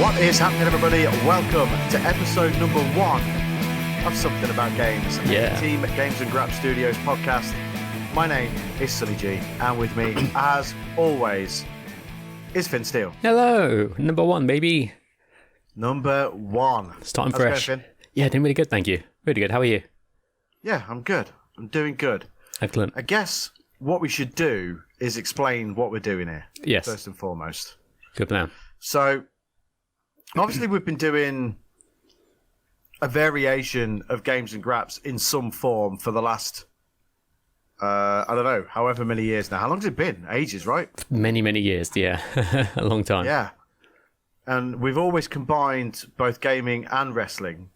What is happening, everybody? Welcome to episode number 1 of Something About Games, Team Games and Grab Studios podcast. My name is Sonny G, and with me, as always, is Finn Steele. Hello, number 1, baby. Number 1. Starting fresh. Going, Finn? Yeah, doing really good, thank you. Really good. How are you? Yeah, I'm good. I'm doing good. Excellent. I guess what we should do is explain what we're doing here. Yes. First and foremost. Good plan. So, obviously, we've been doing a variation of Games and Graps in some form for the last, I don't know, however many years now. How long has it been? Ages, right? Many, many years, yeah. A long time. Yeah. And we've always combined both gaming and wrestling.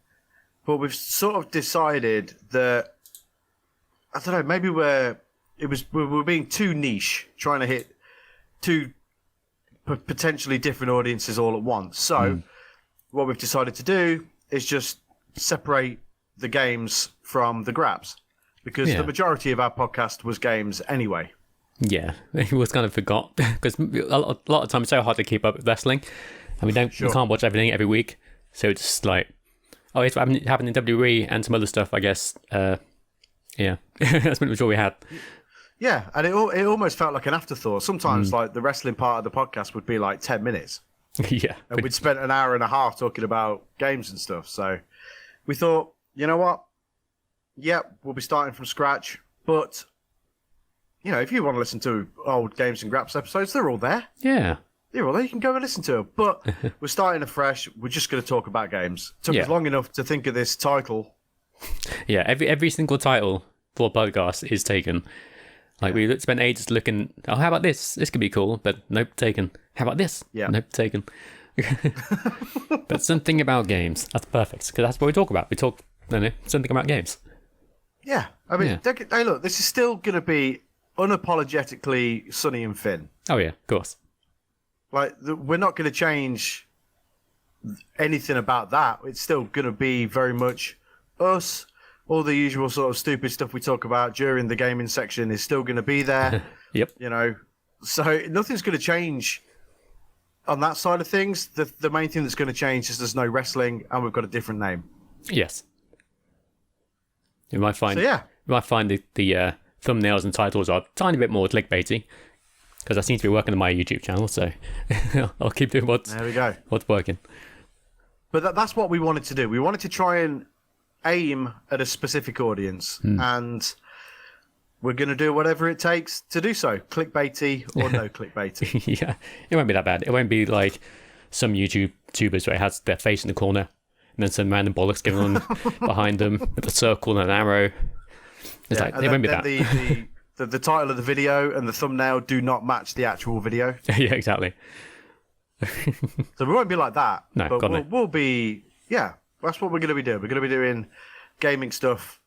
But we've sort of decided that, I don't know, maybe we're being too niche, trying to hit two potentially different audiences all at once. So what we've decided to do is just separate the games from the grabs, because the majority of our podcast was games anyway. Yeah, it was kind of forgot, because a lot of times it's so hard to keep up with wrestling, and we can't watch everything every week, so it's just like, oh, it's happening in WWE and some other stuff, I guess. Yeah, that's pretty much all we had. Yeah, and it almost felt like an afterthought. Sometimes, like, the wrestling part of the podcast would be like 10 minutes. Yeah. And we'd spent an hour and a half talking about games and stuff. So we thought, you know what? Yep, we'll be starting from scratch. But, you know, if you want to listen to old Games and Graps episodes, they're all there. Yeah. They're all there. You can go and listen to them. But we're starting afresh. We're just going to talk about games. Took us long enough to think of this title. Yeah, every single title for a podcast is taken. Like, we spent ages looking, oh, how about this? This could be cool, but nope, taken. How about this? Yeah. Nope, taken. But something about games. That's perfect, because that's what we talk about. We talk, something about games. Yeah. I mean, hey, look, this is still going to be unapologetically Sonny and Finn. Oh, yeah, of course. Like, we're not going to change anything about that. It's still going to be very much us. All the usual sort of stupid stuff we talk about during the gaming section is still going to be there. Yep. You know, so nothing's going to change on that side of things. The main thing that's going to change is there's no wrestling and we've got a different name. Yes. You might find, the thumbnails and titles are a tiny bit more clickbaity, because I seem to be working on my YouTube channel, so I'll keep doing what's working. But that's what we wanted to do. We wanted to try and aim at a specific audience, and we're going to do whatever it takes to do so, clickbaity or no clickbaity. Yeah, it won't be that bad. It won't be like some YouTubers where it has their face in the corner and then some random bollocks going on behind them with a circle and an arrow. It won't be that. The title of the video and the thumbnail do not match the actual video. Yeah, exactly. So we won't be like that. No, but we'll be, that's what we're going to be doing. We're going to be doing gaming stuff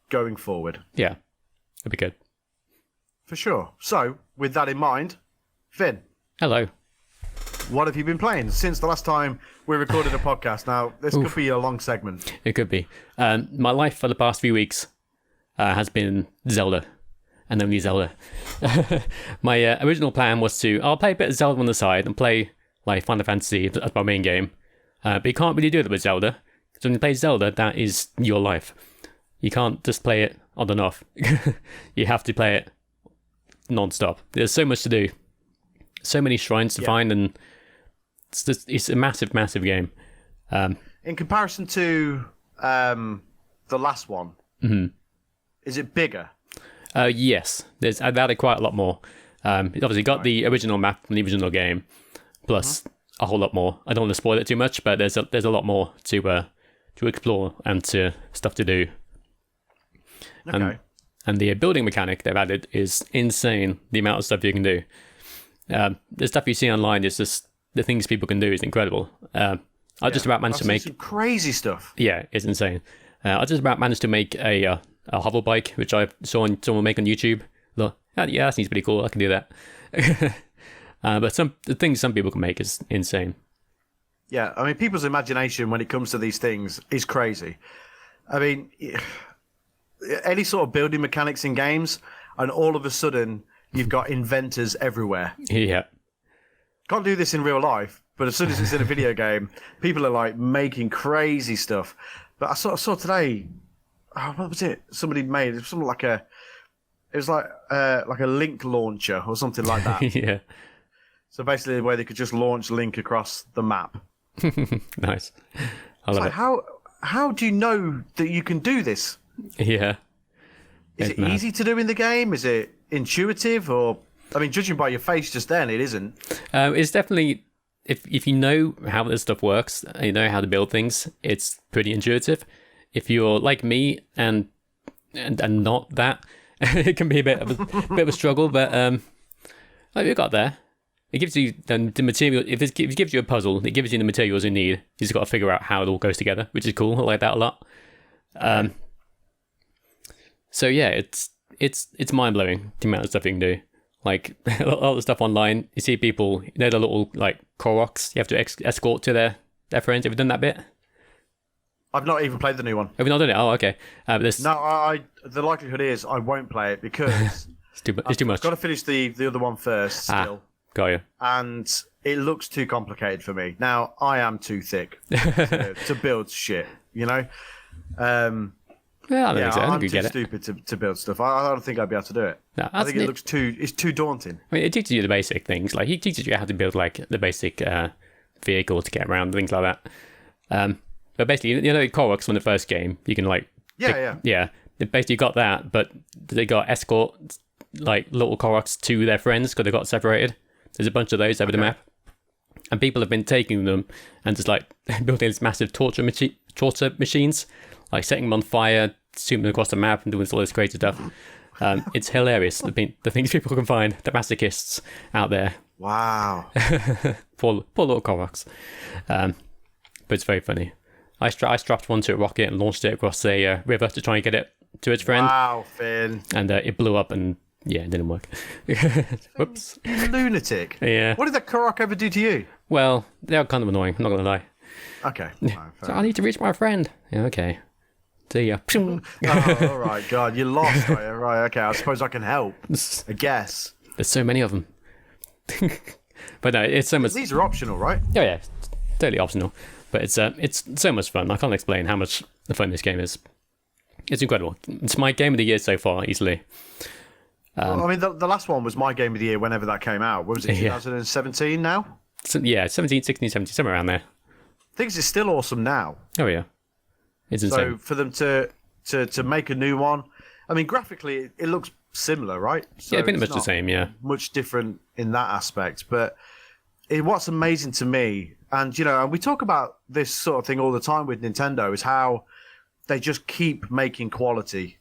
going forward. Yeah, it'd be good. For sure. So, with that in mind, Finn. Hello. What have you been playing since the last time we recorded a podcast? Now, this could be a long segment. It could be. My life for the past few weeks has been Zelda, and only Zelda. My original plan was I'll play a bit of Zelda on the side and play like Final Fantasy as my main game. But you can't really do that with Zelda. Because when you play Zelda, that is your life. You can't just play it on and off. You have to play it non-stop. There's so much to do. So many shrines to find, and it's a massive, massive game. In comparison to the last one, is it bigger? Yes. I've added quite a lot more. It's obviously got the original map from the original game, plus a whole lot more. I don't want to spoil it too much, but there's a lot more to explore and stuff to do. Okay. And the building mechanic they've added is insane. The amount of stuff you can do. The stuff you see online is just the things people can do is incredible. I just about managed to make some crazy stuff. Yeah, it's insane. I just about managed to make a hover bike, which I saw someone make on YouTube. Look, yeah, that seems pretty cool. I can do that. But the things some people can make is insane. Yeah, I mean, people's imagination when it comes to these things is crazy. I mean, any sort of building mechanics in games, and all of a sudden you've got inventors everywhere. Yeah. Can't do this in real life, But as soon as it's in a video game, people are like making crazy stuff. But I saw today, what was it? Somebody made it was something like it was like a Link launcher or something like that. Yeah. So basically, where they could just launch Link across the map. Nice. I love it. How do you know that you can do this? Yeah. Is it easy to do in the game? Is it intuitive? Or, I mean, judging by your face just then, it isn't. It's definitely, if you know how this stuff works, and you know how to build things, it's pretty intuitive. If you're like me and not that, it can be a bit of a struggle. But you got there. It gives you the material. If it gives you a puzzle, it gives you the materials you need. You just got to figure out how it all goes together, which is cool. I like that a lot. So yeah, it's mind blowing the amount of stuff you can do. Like a lot of the stuff online, you see people, the little like Koroks you have to escort to their friends. Have you done that bit? I've not even played the new one. Have you not done it? Oh, okay. No, the likelihood is I won't play it because it's too much. I've got to finish the other one first still. Got you. And it looks too complicated for me. Now, I am too thick to build shit, you know? Yeah, I think so. I think I'm you too get it. stupid to build stuff. I don't think I'd be able to do it. No, I think it's too daunting. I mean, it teaches you the basic things. Like, he teaches you how to build, like, the basic vehicle to get around, things like that. But basically, Koroks from the first game, you can, like... Yeah. Basically, you got that, but they got escort, like, little Koroks to their friends because they got separated. There's a bunch of those over the map. And people have been taking them and just, like, building these massive torture machines, like, setting them on fire, shooting them across the map and doing all this crazy stuff. It's hilarious, the things people can find, the masochists out there. Wow. poor little Koroks. But it's very funny. I strapped one to a rocket and launched it across a river to try and get it to its friend. Wow, Finn. And it blew up and, yeah, it didn't work. Whoops. You lunatic. Yeah. What did that Korok ever do to you? Well, they're kind of annoying, I'm not going to lie. Okay. So I need to reach my friend. Yeah, okay. See ya. Oh, all right, God, you lost. Right, okay, I suppose I can help. I guess. There's so many of them. But no, it's so much... These are optional, right? Oh, yeah. It's totally optional. But it's so much fun. I can't explain how much fun this game is. It's incredible. It's my game of the year so far, easily. Well, I mean, the last one was my game of the year whenever that came out. What was it, 2017 now? So, yeah, 17, 16, 17, somewhere around there. Things are still awesome now. Oh, yeah. It's insane. So for them to make a new one, I mean, graphically, it looks similar, right? So yeah, pretty much the same, yeah. Much different in that aspect. But what's amazing to me, and, and we talk about this sort of thing all the time with Nintendo, is how they just keep making quality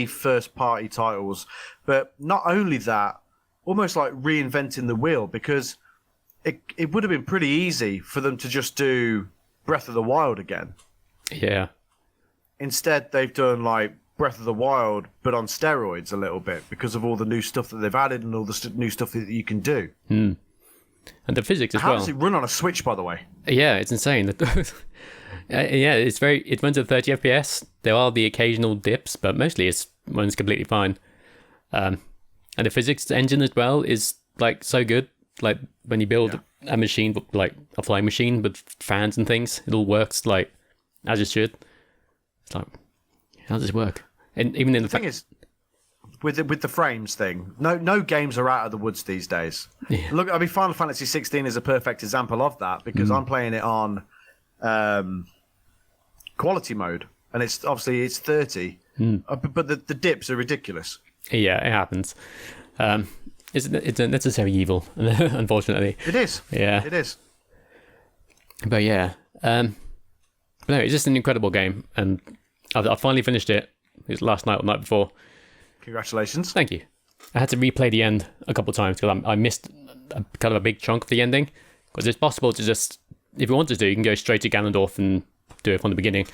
first-party titles. But not only that, almost like reinventing the wheel, because it would have been pretty easy for them to just do Breath of the Wild again. Yeah. Instead, they've done like Breath of the Wild, but on steroids a little bit because of all the new stuff that they've added and all the new stuff that you can do. And the physics as well. How does it run on a Switch, by the way? Yeah, it's insane. It runs at 30 FPS. There are the occasional dips, but mostly it runs completely fine. And the physics engine as well is like so good. Like when you build a machine, like a flying machine with fans and things, it all works like as it should. It's like, how does this work? And even in the thing is, with the frames thing, no games are out of the woods these days. Yeah. Look, I mean, Final Fantasy 16 is a perfect example of that because I'm playing it on quality mode, and it's 30, but the dips are ridiculous. Yeah, it happens. It's a necessary evil, unfortunately. It is. Yeah, it is. But yeah, but no, it's just an incredible game, and I finally finished it. It was last night or the night before. Congratulations! Thank you. I had to replay the end a couple of times because I missed kind of a big chunk of the ending. Because it's possible to just, if you wanted to, you can go straight to Ganondorf and do it from the beginning.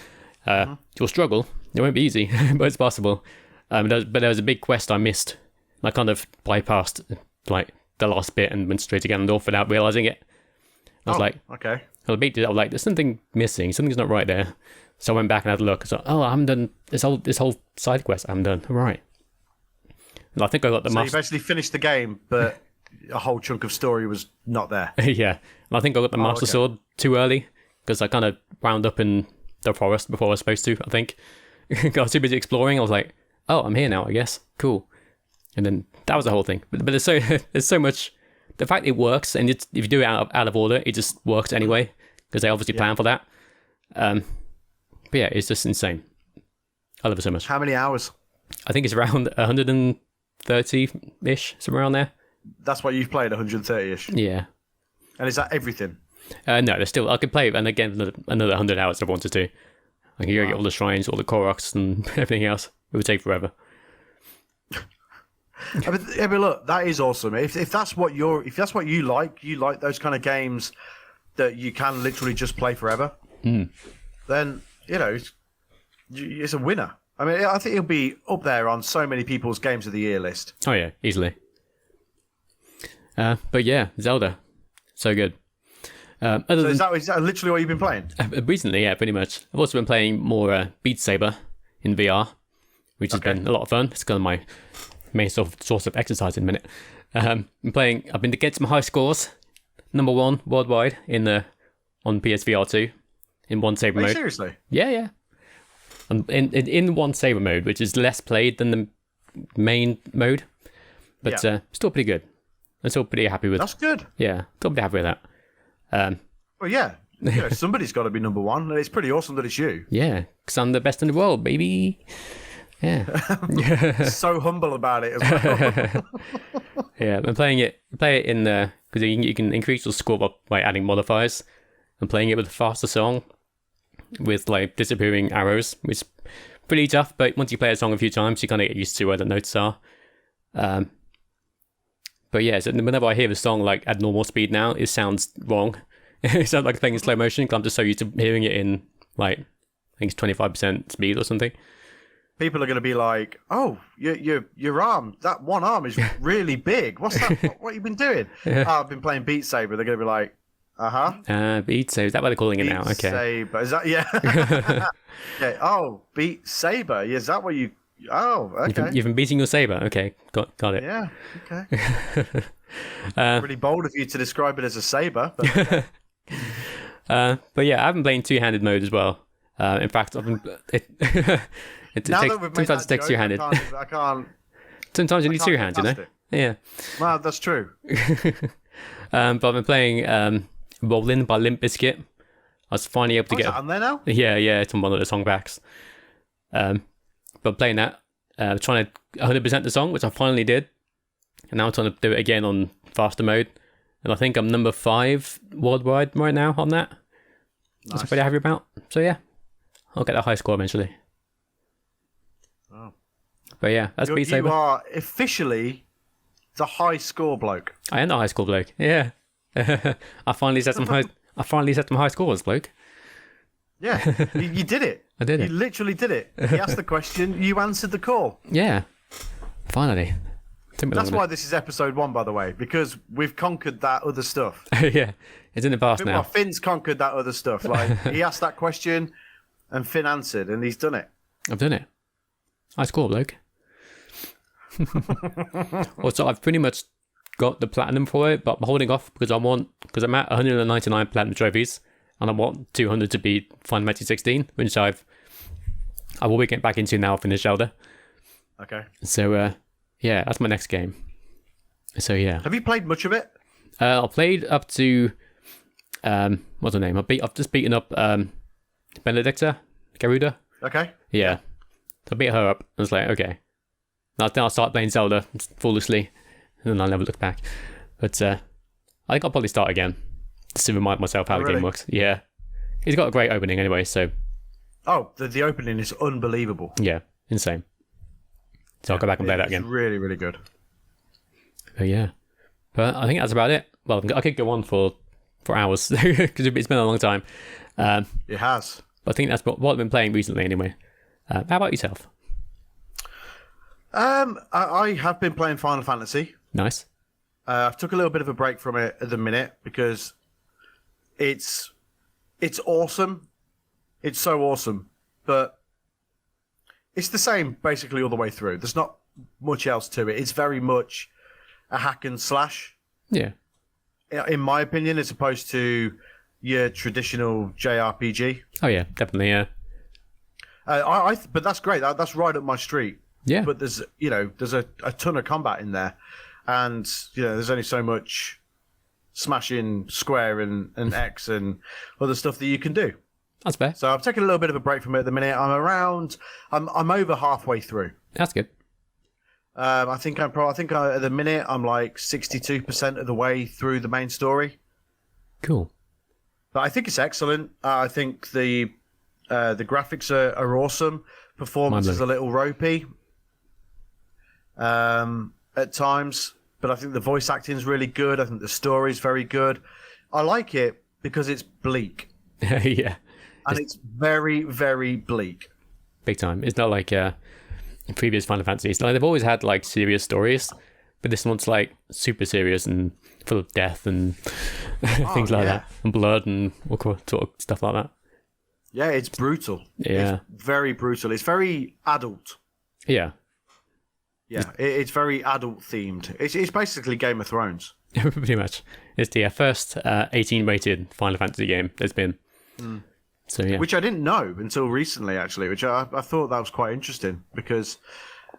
You'll struggle. It won't be easy, but it's possible. But there was a big quest I missed. I kind of bypassed like the last bit and went straight to Ganondorf without realizing it. I was like, okay. I was like, there's something missing. Something's not right there. So I went back and had a look. I was like, I haven't done this whole side quest. I haven't done. All right. And I think I got the So you basically finished the game, but a whole chunk of story was not there. Yeah, and I think I got the Master Sword too early because I kind of wound up in the forest before I was supposed to. I think I was too busy exploring. I was like, "Oh, I'm here now. I guess cool." And then that was the whole thing. But there's so much. The fact it works, and if you do it out of order, it just works anyway because they obviously plan for that. But yeah, it's just insane. I love it so much. How many hours? I think it's around 130-ish, somewhere around there. That's what you've played, 130-ish. Yeah. And is that everything? No, there's still. I could play it, and again another 100 hours if I wanted to. I can go get all the shrines, all the Koroks, and everything else. It would take forever. But look, that is awesome. If that's what you like those kind of games that you can literally just play forever. Then it's a winner. I mean, I think it'll be up there on so many people's games of the year list. Oh yeah, easily. But yeah, Zelda, so good. Is that literally what you've been playing? Recently, yeah, pretty much. I've also been playing more Beat Saber in VR, which has been a lot of fun. It's kind of my main source of exercise in a minute. I've been to get some high scores. #1 worldwide on PSVR 2 in one saber mode. Seriously? Yeah. And in one saber mode, which is less played than the main mode, but still pretty good. I'm still pretty happy with. That's good. Yeah, still pretty happy with that. Well, yeah. Somebody's got to be #1, and it's pretty awesome that it's you. Yeah, because I'm the best in the world, baby. Yeah. So humble about it as well. Yeah, I'm playing it. Play it in because you can increase your score by adding modifiers. I'm playing it with a faster song, with like disappearing arrows, which is pretty tough. But once you play a song a few times, you kind of get used to where the notes are. But yeah, so whenever I hear the song like at normal speed now, it sounds wrong. It sounds like playing in slow motion. Cause I'm just so used to hearing it in like I think it's 25% speed or something. People are going to be like, "Oh, your arm, that one arm is really big. What's that? What have you been doing?" Yeah. I've been playing Beat Saber. They're going to be like, Beat Saber. Is that what they're calling it now? Okay. Saber. Is that yeah? Okay. Oh, Beat Saber. Is that what you? Oh, okay. You've been beating your saber. Okay, got it. Yeah. Okay. Pretty bold of you to describe it as a saber. But, okay. But yeah, I've been playing two-handed mode as well. In fact, I've been. Sometimes it takes two-handed. I can't. Sometimes you need two hands, Yeah. Well, that's true. But I've been playing Rollin' by Limp Bizkit. I was finally able to get. Is that on there now? Yeah, it's on one of the song packs. But playing that, trying to 100% the song, which I finally did, and now I'm trying to do it again on faster mode, and I think I'm #5 worldwide right now on that. Nice. That's pretty happy about. So yeah, I'll get a high score eventually. Oh. But yeah, that's Beat Saber. You are officially the high score bloke. I am the high score bloke. Yeah, I finally set some high. I finally set some high scores, bloke. Yeah, you did it. I did it. You literally did it. He asked the question, you answered the call. Yeah, finally. That's why this is episode 1, by the way, because we've conquered that other stuff. Yeah, it's in the past now. Well, Finn's conquered that other stuff. Like he asked that question, and Finn answered, and he's done it. I've done it. High score, bloke. Also, I've pretty much got the platinum for it, but I'm holding off because I'm at 199 platinum trophies. And I want 200 to be Final Fantasy 16, which I will be getting back into now. Finish Zelda. Okay. So yeah, that's my next game. So yeah. Have you played much of it? I played up to what's her name? I've just beaten up Benedicta Garuda. Okay. Yeah. So I beat her up. I was like, okay. Now I'll start playing Zelda foolishly, and then I'll never look back. But I think I'll probably start again. Just to remind myself how the game works. Yeah. He's got a great opening anyway, so... Oh, the opening is unbelievable. Yeah, insane. So I'll go back and play that again. It's really, really good. But yeah. But I think that's about it. Well, I could go on for hours, because it's been a long time. It has. But I think that's what I've been playing recently anyway. How about yourself? I have been playing Final Fantasy. Nice. I've took a little bit of a break from it at the minute, because... It's awesome. It's so awesome. But it's the same basically all the way through. There's not much else to it. It's very much a hack and slash. Yeah. in my opinion, as opposed to your traditional JRPG. Oh yeah, definitely. Yeah. But that's great. That's right up my street. Yeah. But there's a ton of combat in there, and there's only so much smashing square and X and other stuff that you can do. That's fair. So I've taken a little bit of a break from it at the minute. I'm over halfway through. That's good. I think at the minute I'm like 62% of the way through the main story. Cool. But I think it's excellent. I think the graphics are awesome. Performance is a little ropey at times, but I think the voice acting is really good. I think the story is very good. I like it because it's bleak. Yeah. And it's very, very bleak. Big time. It's not like in previous Final Fantasies. Like, they've always had like serious stories, but this one's like super serious and full of death and things like that, and blood and all sort of stuff like that. Yeah, it's brutal. Yeah. It's very brutal. It's very adult. Yeah. Yeah, it's very adult themed. It's basically Game of Thrones. Pretty much. It's the first 18 rated Final Fantasy game there's been. So yeah. Which I didn't know until recently, actually, which I thought that was quite interesting because,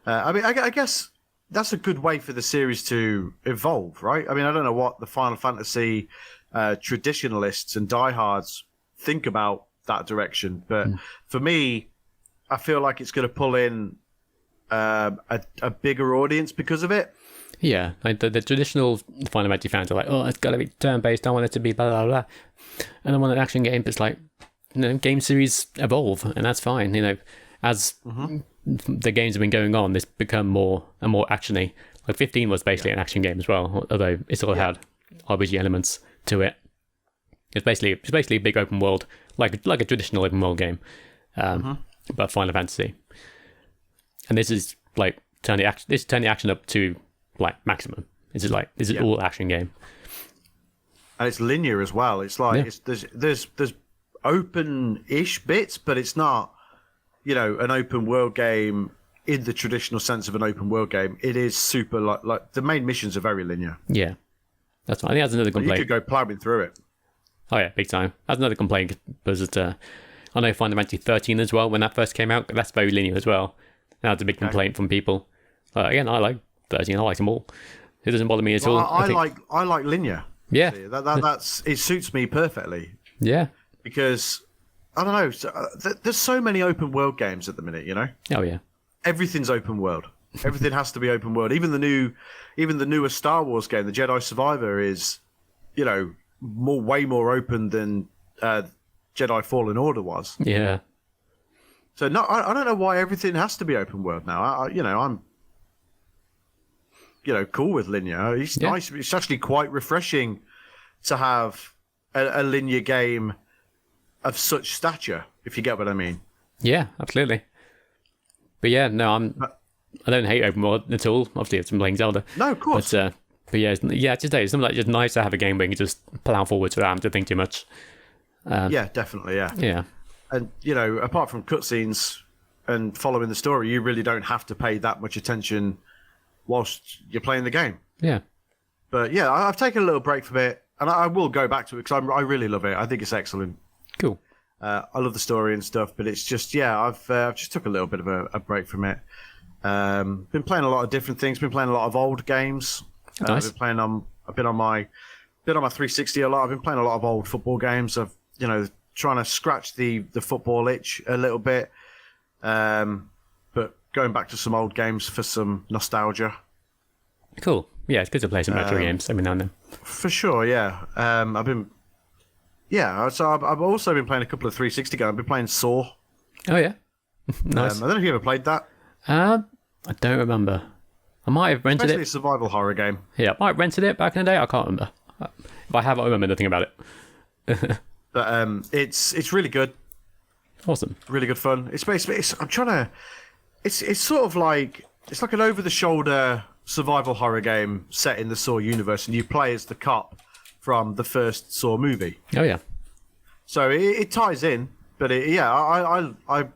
I guess that's a good way for the series to evolve, right? I mean, I don't know what the Final Fantasy traditionalists and diehards think about that direction, but for me, I feel like it's going to pull in a bigger audience because of it. Yeah, like the traditional Final Fantasy fans are like, oh, it's got to be turn-based, I want it to be blah, blah, blah. And I want an action game, but it's like, game series evolve, and that's fine. As the games have been going on, it's become more and more actiony. Like 15 was basically an action game as well, although it still had RPG elements to it. It's basically a big open world, like a traditional open world game, but Final Fantasy. And this is like turn the action up to like maximum. This is all action game, and it's linear as well. It's like there's open-ish bits, but it's not an open world game in the traditional sense of an open world game. It is super like the main missions are very linear. Yeah, that's fine. I think that's another complaint. You could go plowing through it. Oh yeah, big time. That's another complaint because I know Final Fantasy 13 as well, when that first came out, that's very linear as well. That's a big complaint from people. Again, I like 13. I like them all. It doesn't bother me at all. I like linear. Yeah, see, that's it suits me perfectly. Yeah, because I don't know. There's so many open world games at the minute. Oh yeah. Everything's open world. Everything has to be open world. Even the newer Star Wars game, the Jedi Survivor, is way more open than Jedi Fallen Order was. Yeah. So no, I don't know why everything has to be open world now. I'm cool with linear. It's nice. It's actually quite refreshing to have a linear game of such stature, if you get what I mean. Yeah, absolutely. But yeah, no, I don't hate open world at all. Obviously, it's been playing Zelda. No, of course. But yeah, it's something like just nice to have a game where you can just plow forward without having to think too much. Yeah, definitely. Yeah. Yeah. And apart from cutscenes and following the story, you really don't have to pay that much attention whilst you're playing the game. Yeah. But yeah, I've taken a little break from it, and I will go back to it because I really love it. I think it's excellent. Cool. I love the story and stuff, but it's just I've just took a little bit of a break from it. Been playing a lot of different things. Been playing a lot of old games. Nice. I've been on my 360 a lot. I've been playing a lot of old football games. I've trying to scratch the football itch a little bit, but going back to some old games for some nostalgia. Cool. Yeah, it's good to play some retro games every now and then. For sure, yeah. So I've also been playing a couple of 360 games. I've been playing Saw. Oh yeah, nice. I don't know if you ever played that. I don't remember. I might have rented Basically it. a survival horror game. Yeah, I might have rented it back in the day. I can't remember. If I have, I remember nothing about it. But it's really good. Awesome. Really good fun. It's sort of like it's like an over the shoulder survival horror game set in the Saw universe, and you play as the cop from the first Saw movie. Oh yeah. So it ties in, but I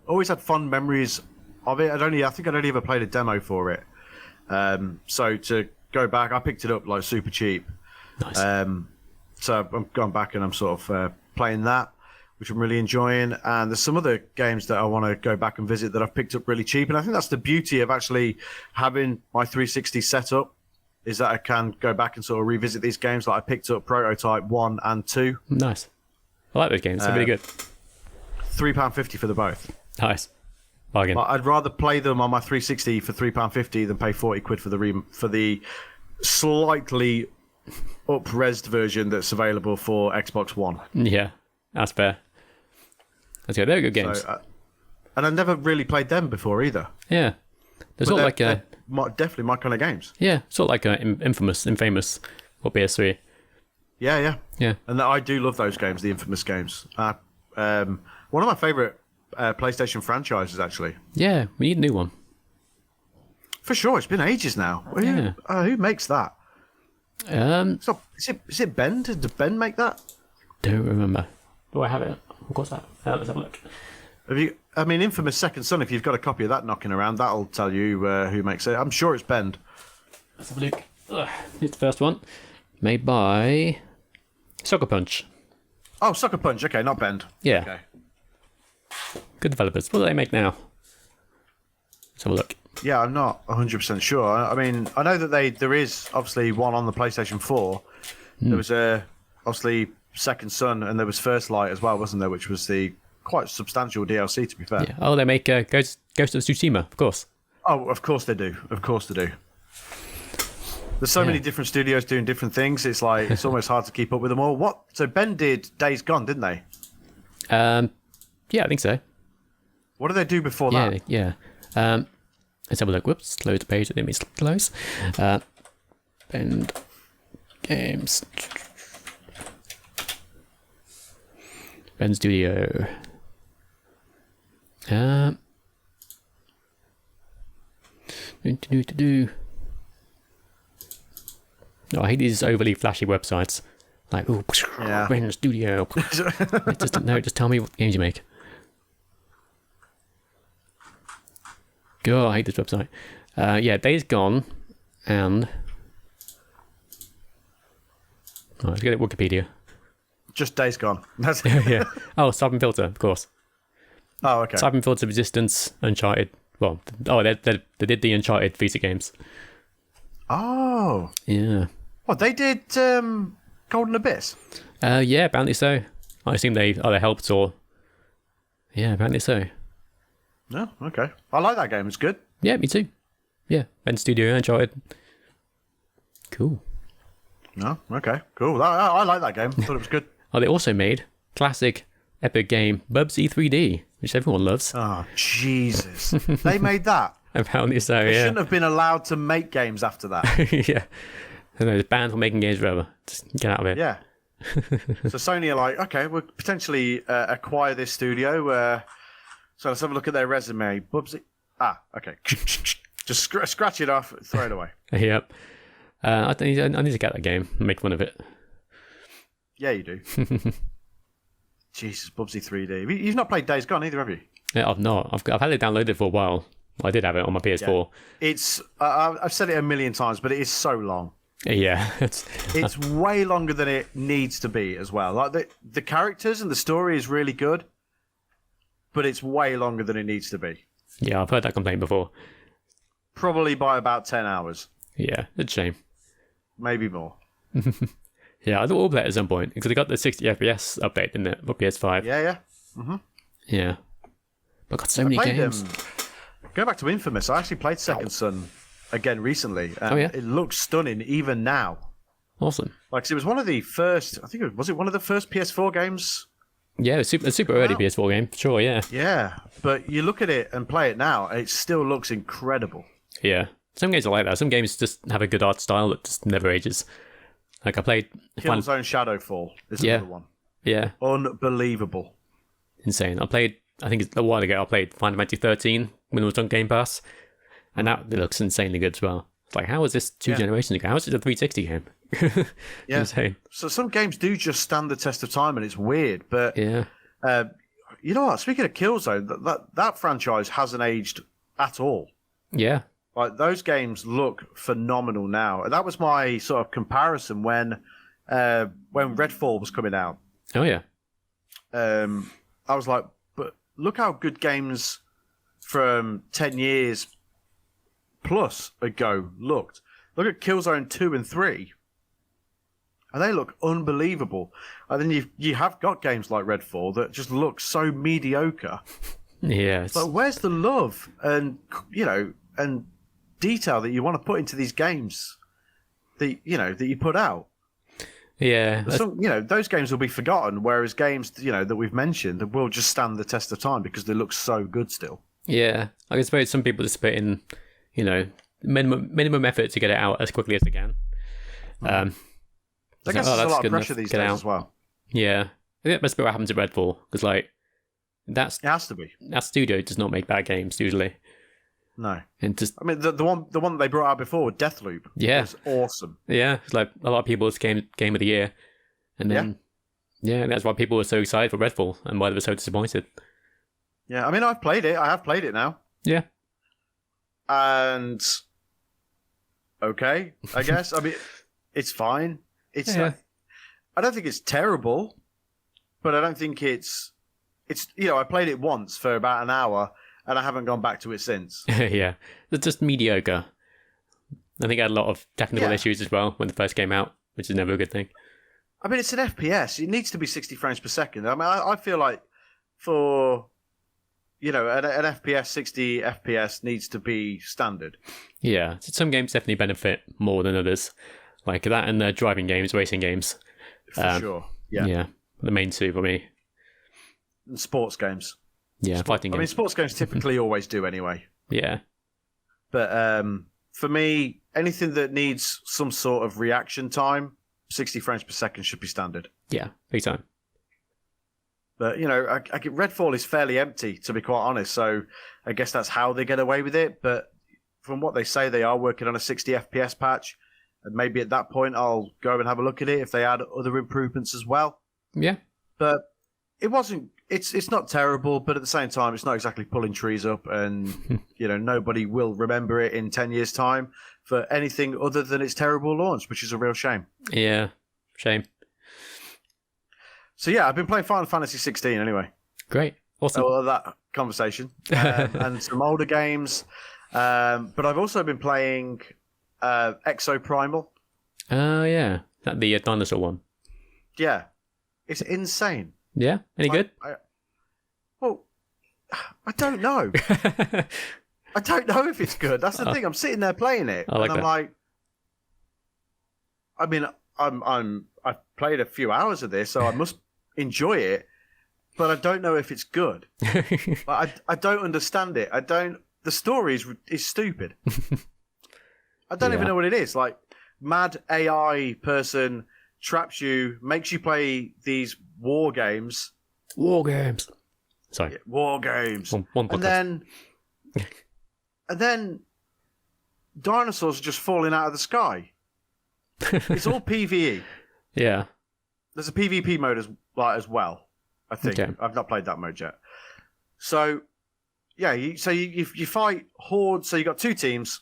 always had fond memories of it. I think I'd only ever played a demo for it. So to go back, I picked it up like super cheap. Nice. So I'm going back and I'm sort of playing that, which I'm really enjoying. And there's some other games that I want to go back and visit that I've picked up really cheap. And I think that's the beauty of actually having my 360 set up, is that I can go back and sort of revisit these games. Like I picked up Prototype 1 and 2. Nice. I like those games. They're really good. £3.50 for the both. Nice. Bargain. But I'd rather play them on my 360 for £3.50 than pay 40 quid for the slightly up-resed version that's available for Xbox One. Yeah, that's fair. That's good. They're good games. So, and I've never really played them before either. Yeah. There's sort of like a... definitely my kind of games. Yeah, sort of like a Infamous or PS3. Yeah. Yeah. And I do love those games, the Infamous games. One of my favourite PlayStation franchises, actually. Yeah, we need a new one. For sure, it's been ages now. Who makes that? So, is it Ben? Did Ben make that? Don't remember. Do I have it? Of course, that. Let's have a look. Infamous Second Son, if you've got a copy of that knocking around, that'll tell you who makes it. I'm sure it's Ben. Let's have a look. Here's the first one. Made by Sucker Punch. Oh, Sucker Punch. Okay, not Ben. Yeah. Okay. Good developers. What do they make now? Let's have a look. Yeah, I'm not 100% sure. I mean, I know that there is obviously one on the PlayStation 4. There was obviously Second Son, and there was First Light as well, wasn't there? Which was the quite substantial DLC, to be fair. Yeah. Oh, they make Ghost of Tsushima, of course. Oh, of course they do. Of course they do. There's so many different studios doing different things. It's like it's almost hard to keep up with them all. So Ben did Days Gone, didn't they? Yeah, I think so. What did they do before that? Yeah. Let's have a look. Whoops, close the page. Let me close. Bend Games. Ben Studio. No, I hate these overly flashy websites. Like, oh, Ben Studio. Just tell me what games you make. God, I hate this website. Days Gone, and let's get it Wikipedia. Just Days Gone. That's it. Yeah. Oh, Siphon Filter, of course. Oh, okay. Siphon Filter, Resistance, Uncharted. Well, they did the Uncharted Vita games. Oh. Yeah. What, they did Golden Abyss? Yeah, apparently so. I assume they either helped or... Yeah, apparently so. No, okay. I like that game. It's good. Yeah, me too. Yeah, Ben Studio, Uncharted. Cool. No, okay, cool. I like that game. I thought it was good. Oh, they also made classic epic game Bubsy 3D, which everyone loves. Oh, Jesus. They made that? Apparently so, They yeah. shouldn't have been allowed to make games after that. Yeah. I know, it's banned from making games forever. Just get out of it. Yeah. So Sony are like, okay, we'll potentially acquire this studio. So let's have a look at their resume. Bubsy. Okay. Just scratch it off, throw it away. Yep. I need to get that game and make fun of it. Yeah, you do. Jesus, Bubsy 3D. You've not played Days Gone either, have you? Yeah, I've not. I've had it downloaded for a while. I did have it on my PS4. Yeah. It's I've said it a million times, but it is so long. Yeah, it's way longer than it needs to be as well. Like the characters and the story is really good, but it's way longer than it needs to be. Yeah, I've heard that complaint before. Probably by about 10 hours. Yeah, it's a shame. Maybe more. Yeah, I thought we'll play it at some point because they got the 60 FPS update, didn't it, for PS5? Yeah. Mm-hmm. Yeah. But I got so many games. Going back to Infamous, I actually played Second Son again recently, and it looks stunning even now. Awesome. Like, 'cause it was one of the first, I think was it one of the first PS4 games? Yeah, it's a super early PS4 game, sure, yeah. Yeah, but you look at it and play it now, it still looks incredible. Yeah. Some games are like that. Some games just have a good art style that just never ages. Like I played... Killzone Shadowfall is another one. Yeah. Unbelievable. Insane. I think it's a while ago, I played Final Fantasy 13 when it was on Game Pass. And that it looks insanely good as well. It's like, how is this two generations ago? How is it a 360 game? Yeah. Insane. So some games do just stand the test of time, and it's weird. But yeah. You know what? Speaking of Killzone, that franchise hasn't aged at all. Yeah. Like those games look phenomenal now. That was my sort of comparison when when Redfall was coming out. Oh yeah. I was like, but look how good games from 10 years plus ago looked. Look at Killzone 2 and 3. And they look unbelievable. And then you have got games like Redfall that just look so mediocre. Yeah. But where's the love and and detail that you want to put into these games that you put out? Yeah. Those games will be forgotten, whereas games that we've mentioned will just stand the test of time because they look so good still. Yeah. I suppose some people just put in, minimum effort to get it out as quickly as they can. I guess there's a lot of pressure these days as well. Yeah. I think that's what happens at Redfall, because it has to be. That studio does not make bad games usually. No. And just, I mean, the one that they brought out before, Deathloop, was awesome. Yeah, it's like a lot of people's game of the year. And then, that's why people were so excited for Redfall and why they were so disappointed. Yeah, I mean, I've played it. I have played it now. Yeah. And, okay, I guess. I mean, it's fine. It's I don't think it's terrible, but I don't think it's I played it once for about an hour and I haven't gone back to it since. Yeah, it's just mediocre. I think it had a lot of technical issues as well when it first came out, which is never a good thing. I mean, it's an FPS. It needs to be 60 frames per second. I mean, I feel like for an FPS, 60 FPS needs to be standard. Yeah, some games definitely benefit more than others. Like that and the driving games, racing games. For sure. Yeah. Yeah. The main two for me. And sports games. Yeah, fighting games. I mean, sports games typically always do anyway. Yeah. But for me, anything that needs some sort of reaction time, 60 frames per second should be standard. Yeah, big time. But, Redfall is fairly empty, to be quite honest. So I guess that's how they get away with it. But from what they say, they are working on a 60 FPS patch. And maybe at that point, I'll go and have a look at it if they add other improvements as well. Yeah. But it wasn't... It's not terrible, but at the same time, it's not exactly pulling trees up. And, nobody will remember it in 10 years' time for anything other than its terrible launch, which is a real shame. Yeah, shame. So, I've been playing Final Fantasy 16 anyway. Great. Awesome. So, that conversation. And some older games. But I've also been playing... Exo Primal. Oh, yeah. That the dinosaur one. Yeah. It's insane. Yeah? Any good? I don't know. I don't know if it's good. That's the thing. I'm sitting there playing it. I like and I'm that. like... I mean, I've played a few hours of this, so I must enjoy it, but I don't know if it's good. I don't understand it. The story is stupid. I don't even know what it is. Like, mad AI person traps you, makes you play these war games. War games. Sorry. Yeah, war games. One podcast. And then dinosaurs are just falling out of the sky. It's all PvE. Yeah. There's a PvP mode as well, I think. Okay. I've not played that mode yet. So, you fight hordes. So you got two teams.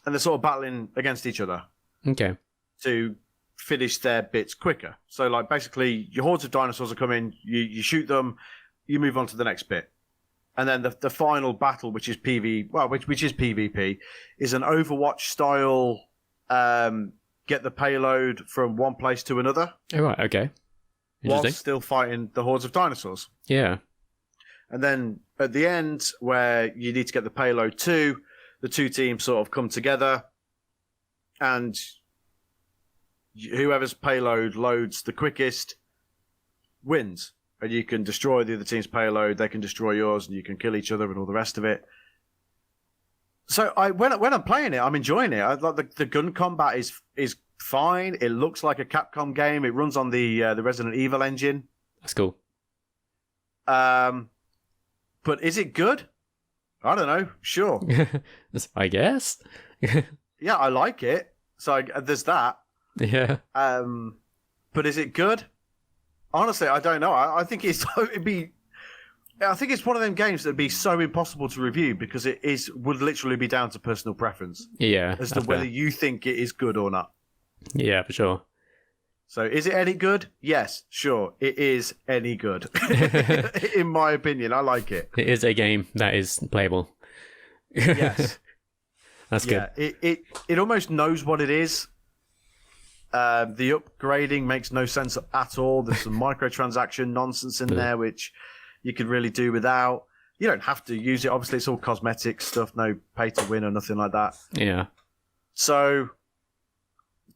And they're sort of battling against each other. Okay. To finish their bits quicker. So, like, basically, your hordes of dinosaurs are coming, you shoot them, you move on to the next bit. And then the final battle, which is which is PvP, is an Overwatch-style get the payload from one place to another. Oh, right, okay. Whilst still fighting the hordes of dinosaurs. Yeah. And then at the end, where you need to get the payload to... The two teams sort of come together, and whoever's payload loads the quickest wins. And you can destroy the other team's payload, they can destroy yours, and you can kill each other and all the rest of it. So when I'm playing it, I'm enjoying it. I like the gun combat is fine. It looks like a Capcom game. It runs on the Resident Evil engine. That's cool. But is it good? I don't know. Sure. I guess. Yeah, I like it. So there's that. Yeah. But is it good? Honestly, I don't know. I think it'd be. I think it's one of them games that'd be so impossible to review because would literally be down to personal preference. Yeah. As to whether you think it is good or not. Yeah, for sure. So is it any good? Yes, sure. It is any good. In my opinion, I like it. It is a game that is playable. Yes. That's good. It almost knows what it is. The upgrading makes no sense at all. There's some microtransaction nonsense in there, which you could really do without. You don't have to use it. Obviously, it's all cosmetic stuff, no pay to win or nothing like that. Yeah. So,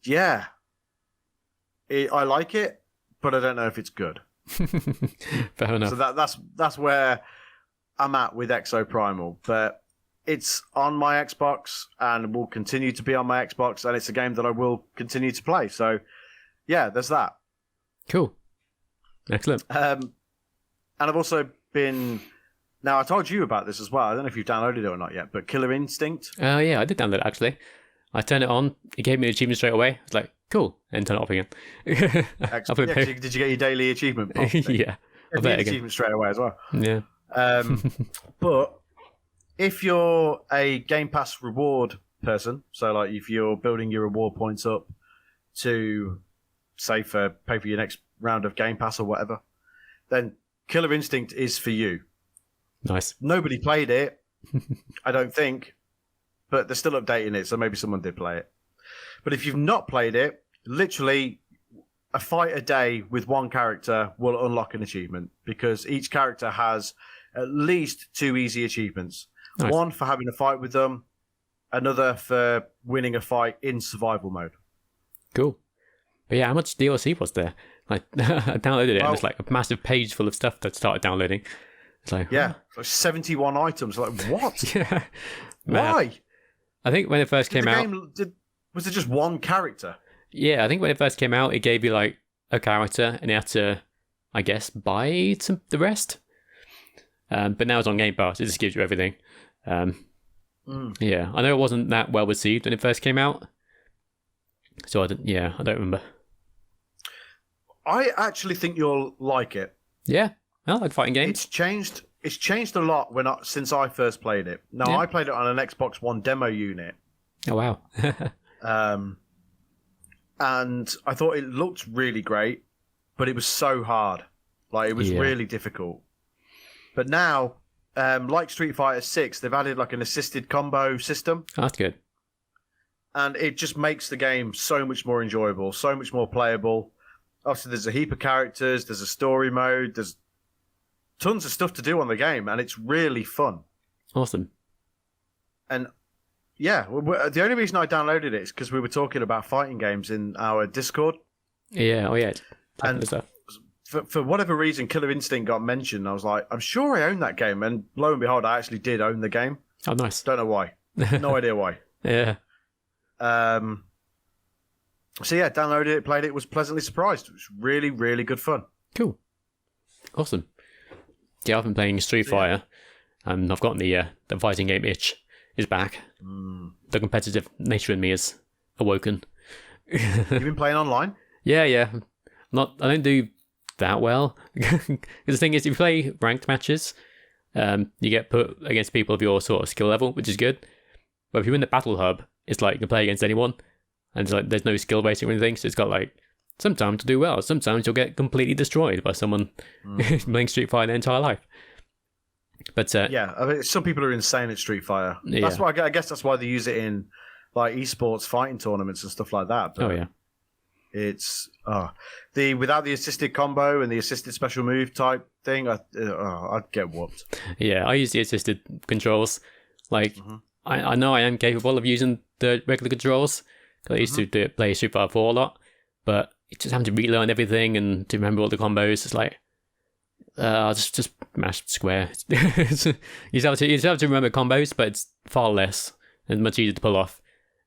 yeah. I like it, but I don't know if it's good. Fair enough. So that's where I'm at with Exoprimal. But it's on my Xbox and will continue to be on my Xbox, and it's a game that I will continue to play. So, yeah, there's that. Cool. Excellent. And I've also been... Now, I told you about this as well. I don't know if you've downloaded it or not yet, but Killer Instinct. Oh, yeah, I did download it, actually. I turned it on. It gave me an achievement straight away. I was like, cool. And turn it off again. Did you get your daily achievement? Yeah. I'll play it again. Achievement straight away as well. Yeah. But if you're a Game Pass reward person, so like if you're building your reward points up to, say, pay for your next round of Game Pass or whatever, then Killer Instinct is for you. Nice. Nobody played it, I don't think, but they're still updating it, so maybe someone did play it. But if you've not played it, literally a fight a day with one character will unlock an achievement, because each character has at least 2 easy achievements. Nice. One for having a fight with them, another for winning a fight in survival mode. Cool. But yeah, how much DLC was there? Like, I downloaded it and it's like a massive page full of stuff that started downloading. It's like, yeah, like 71 items. Like, what? Yeah. Why? I think when it first came out... Was it just one character? Yeah, I think when it first came out, it gave you like a character and you had to, I guess, buy the rest. But now it's on Game Pass. It just gives you everything. Yeah, I know it wasn't that well received when it first came out. So I don't remember. I actually think you'll like it. Yeah, I like fighting games. It's changed a lot since I first played it. Now, Yeah. I played it on an Xbox One demo unit. Oh, wow. And I thought it looked really great, but it was so hard. Like, it was really difficult. But now, like Street Fighter 6, they've added like an assisted combo system. Oh, that's good. And it just makes the game so much more enjoyable, so much more playable. Obviously, there's a heap of characters, there's a story mode, there's tons of stuff to do on the game, and it's really fun. Awesome. And yeah, the only reason I downloaded it is because we were talking about fighting games in our Discord. Yeah, oh yeah. And stuff. For whatever reason, Killer Instinct got mentioned. I was like, I'm sure I own that game. And lo and behold, I actually did own the game. Oh, nice. Don't know why. No idea why. Yeah. So yeah, downloaded it, played it, was pleasantly surprised. It was really, really good fun. Cool. Awesome. Yeah, I've been playing Street Fighter, and I've gotten the fighting game itch is back. The competitive nature in me is awoken. You've been playing online? Yeah. I don't do that well. Because the thing is, if you play ranked matches, you get put against people of your sort of skill level, which is good. But if you're in the battle hub, it's like you can play against anyone, and it's like there's no skill rating or anything. So it's got like sometimes to do well, sometimes you'll get completely destroyed by someone playing Street Fighter their entire life. But yeah, I mean, some people are insane at Street Fighter. Yeah. That's why I guess that's why they use it in like esports fighting tournaments and stuff like that. But oh yeah, it's without the assisted combo and the assisted special move type thing, I'd get whooped. Yeah, I use the assisted controls. Like I know I am capable of using the regular controls. I used to play Street Fighter 4 a lot, but just having to relearn everything and to remember all the combos, it's like just mash square. You have to remember combos, but it's far less and much easier to pull off.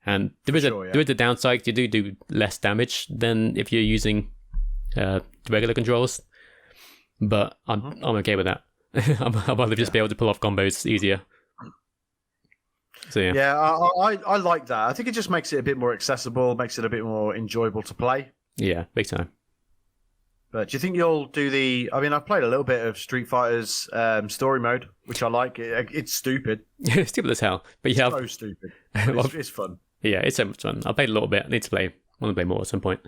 And there is a downside. You do less damage than if you're using the regular controls, but I'm okay with that. I'd rather just be able to pull off combos easier. So yeah, I like that. I think it just makes it a bit more accessible, makes it a bit more enjoyable to play. Yeah, big time. But do you think you'll do I mean, I've played a little bit of Street Fighter's story mode, which I like. It's stupid. It's stupid as hell. But yeah, so stupid. It's fun. Yeah, it's so much fun. I played a little bit. I want to play more at some point.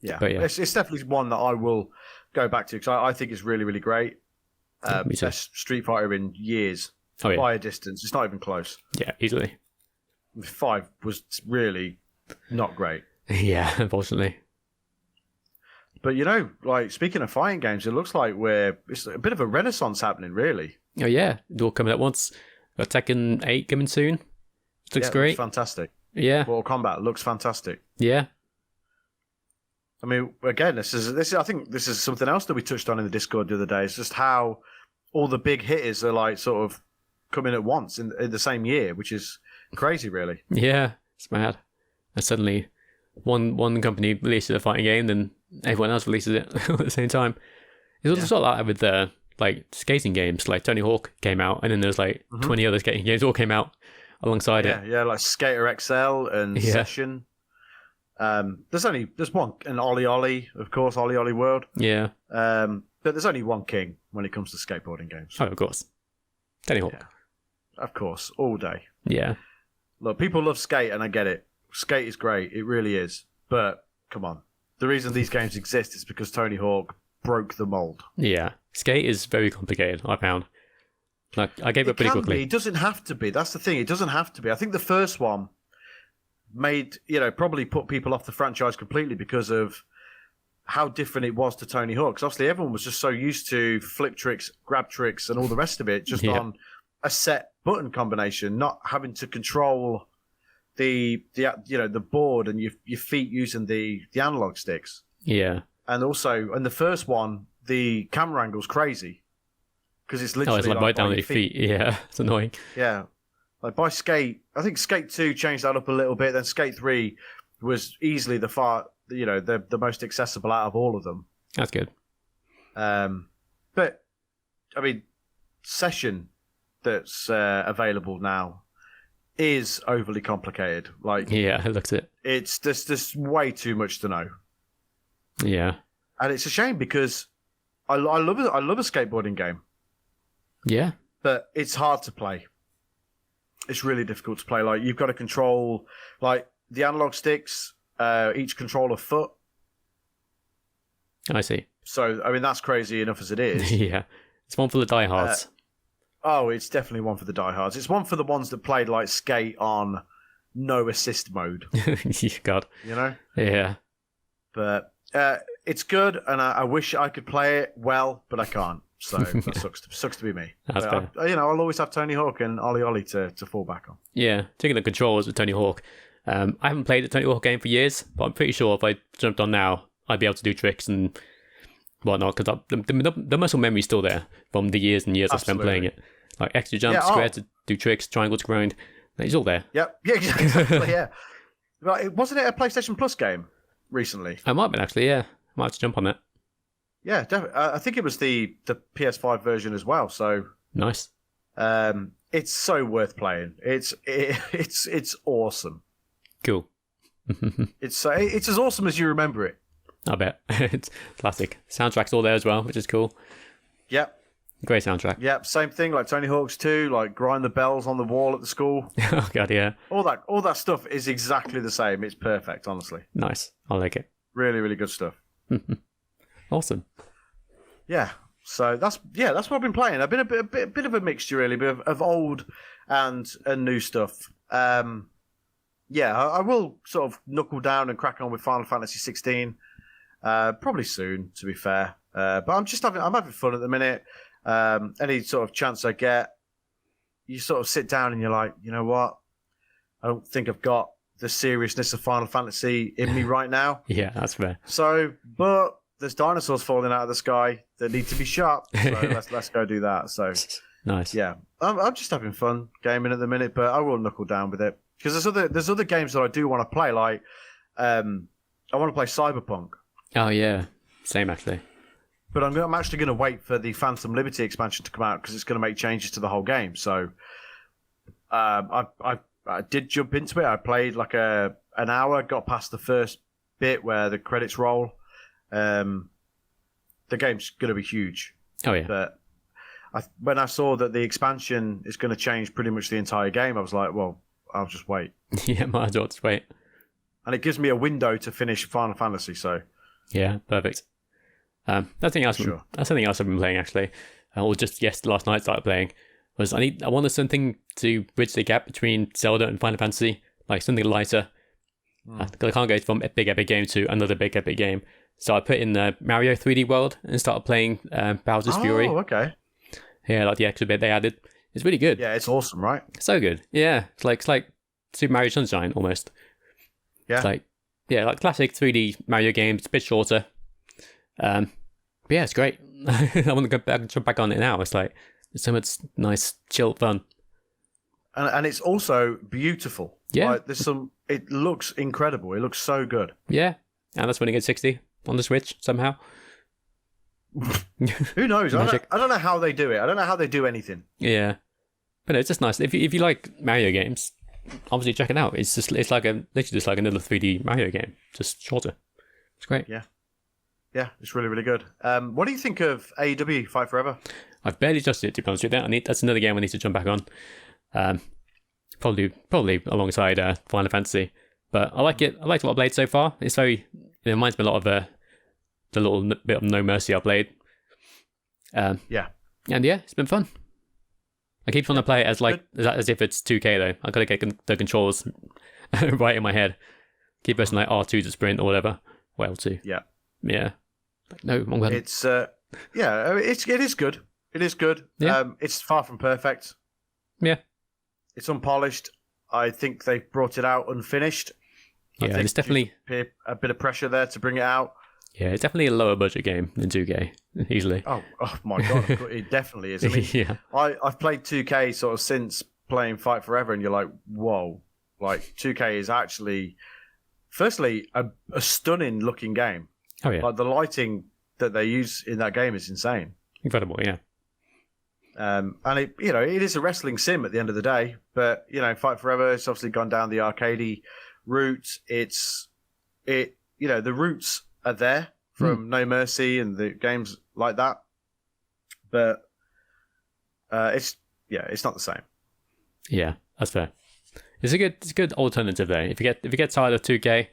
Yeah, But yeah. it's definitely one that I will go back to because I think it's really, really great. Me too. Best Street Fighter in years Oh yeah, by a distance. It's not even close. yeah, easily. 5 was really not great. Yeah, unfortunately. But like speaking of fighting games, it looks like it's a bit of a renaissance happening, really. Oh yeah, it's all coming at once. Got Tekken 8 coming soon. It looks great. Looks fantastic. Yeah, Mortal Kombat looks fantastic. yeah, I mean, again, this is. I think this is something else that we touched on in the Discord the other day. It's just how all the big hitters are like sort of coming at once in the same year, which is crazy, really. yeah. It's mad. And suddenly, one company releases a fighting game, then everyone else releases it at the same time. It's also sort of like with like skating games. Like Tony Hawk came out, and then there's like 20 other skating games all came out alongside it. Yeah, like Skater XL and Session. There's one, and Ollie Ollie, of course, Ollie Ollie World. Yeah. But there's only one king when it comes to skateboarding games. Oh, of course. Tony Hawk. Yeah. Of course, all day. Yeah. Look, people love Skate, and I get it. Skate is great, it really is. But come on, the reason these games exist is because Tony Hawk broke the mold. Yeah. Skate is very complicated, I found. Like, I gave up pretty quickly. It doesn't have to be. That's the thing. It doesn't have to be. I think the first one made, probably put people off the franchise completely because of how different it was to Tony Hawk. 'Cause obviously everyone was just so used to flip tricks, grab tricks, and all the rest of it just on a set button combination, not having to control the board and your feet using the analog sticks. Yeah. And also, in the first one, the camera angle's crazy because it's literally it's like right down at your feet. Yeah, it's annoying. Yeah. Like by Skate, I think Skate 2 changed that up a little bit. Then Skate 3 was easily the most accessible out of all of them. That's good. But I mean, Session that's available now is overly complicated. Like, Yeah, it looks it. it's just way too much to know, Yeah. and it's a shame because I love a skateboarding game, Yeah. but it's hard to play. It's really difficult to play. Like, you've got to control, like, the analog sticks, each control a foot. I see. So, I mean, that's crazy enough as it is. Yeah. It's one for the diehards. Oh, it's definitely one for the diehards. It's one for the ones that played, like, Skate on no assist mode, God. Yeah. But it's good, and I wish I could play it well, but I can't. So that sucks to be me. That's fair. I'll always have Tony Hawk and Ollie Ollie to fall back on. Yeah. Taking the controls with Tony Hawk. I haven't played the Tony Hawk game for years, but I'm pretty sure if I jumped on now, I'd be able to do tricks and whatnot, because the muscle memory's still there from the years and years I spent playing it. Like extra jump, square to do tricks, triangle to grind. It's all there. Yep. Yeah, exactly. Yeah. Right, wasn't it a PlayStation Plus game recently? I might have been, actually, yeah. I might have to jump on that. Yeah, definitely. I think it was the PS5 version as well. So Nice. it's so worth playing. It's awesome. Cool. It's as awesome as you remember it. I bet. It's classic. Soundtrack's all there as well, which is cool. Yep. Great soundtrack. Yep. Same thing like Tony Hawk's 2, like grind the bells on the wall at the school. Oh, God, yeah. All that stuff is exactly the same. It's perfect, honestly. Nice. I like it. Really, really good stuff. Awesome. Yeah. So that's what I've been playing. I've been a bit of a mixture, really, of old and new stuff. Yeah, I will sort of knuckle down and crack on with Final Fantasy 16. Probably soon, to be fair. But I'm having fun at the minute. Any sort of chance I get, you sort of sit down and you're like, you know what? I don't think I've got the seriousness of Final Fantasy in me right now. Yeah, that's fair. So, but there's dinosaurs falling out of the sky that need to be shot. So let's go do that. So Nice. yeah, I'm just having fun gaming at the minute, but I will knuckle down with it because there's other games that I do want to play. Like, I want to play Cyberpunk. Oh, yeah. Same, actually. But I'm actually going to wait for the Phantom Liberty expansion to come out because it's going to make changes to the whole game. So I did jump into it. I played like an hour, got past the first bit where the credits roll. The game's going to be huge. Oh, yeah. But when I saw that the expansion is going to change pretty much the entire game, I was like, well, I'll just wait. Yeah, might as well just wait. And it gives me a window to finish Final Fantasy, so Yeah, perfect. That's something else. Sure. That's something else I've been playing actually, or just last night started playing. I wanted something to bridge the gap between Zelda and Final Fantasy, like something lighter. Because I can't go from a big epic game to another big epic game. So I put in the Mario 3D World and started playing Bowser's Fury. Oh, okay. Yeah, like the extra bit they added. It's really good. Yeah, it's awesome, right? So good. Yeah, it's like Super Mario Sunshine almost. Yeah. It's like classic 3D Mario games, a bit shorter. But yeah, it's great. I want to jump back on it now. It's like there's so much nice, chill fun. And it's also beautiful. Yeah. Like, it looks incredible. It looks so good. Yeah, and that's running at 60 on the Switch somehow. Who knows? Magic. I don't know how they do it. I don't know how they do anything. Yeah, but no, it's just nice. If you like Mario games, obviously check it out. It's literally just like another 3D Mario game, just shorter. It's great. Yeah, it's really, really good. What do you think of AEW Fight Forever? I've barely adjusted it, to be honest with you. That's another game I need to jump back on. Probably alongside Final Fantasy, but I like it. I liked what I played so far. It reminds me a lot of the little bit of No Mercy I played. Yeah, and yeah, it's been fun. I keep trying to play it as if it's 2K though. I gotta get the controls right in my head. Keep pressing like R2 to sprint or whatever. Or L2. Yeah. Like, no, wrong button. It's it is good. It is good. Yeah. It's far from perfect. Yeah. It's unpolished. I think they brought it out unfinished. Yeah, it's definitely a bit of pressure there to bring it out. Yeah, it's definitely a lower budget game than 2K, easily. Oh my god, it definitely is. I mean, yeah. I've played 2K sort of since playing Fight Forever, and you're like, whoa, like 2K is actually, firstly, a stunning looking game. Oh yeah, Like the lighting that they use in that game is insane. Incredible, yeah. And it is a wrestling sim at the end of the day, but Fight Forever, it's obviously gone down the arcadey route. The roots are there from No Mercy and the games like that, but it's not the same. Yeah, that's fair. It's a good alternative there. If you get tired of 2K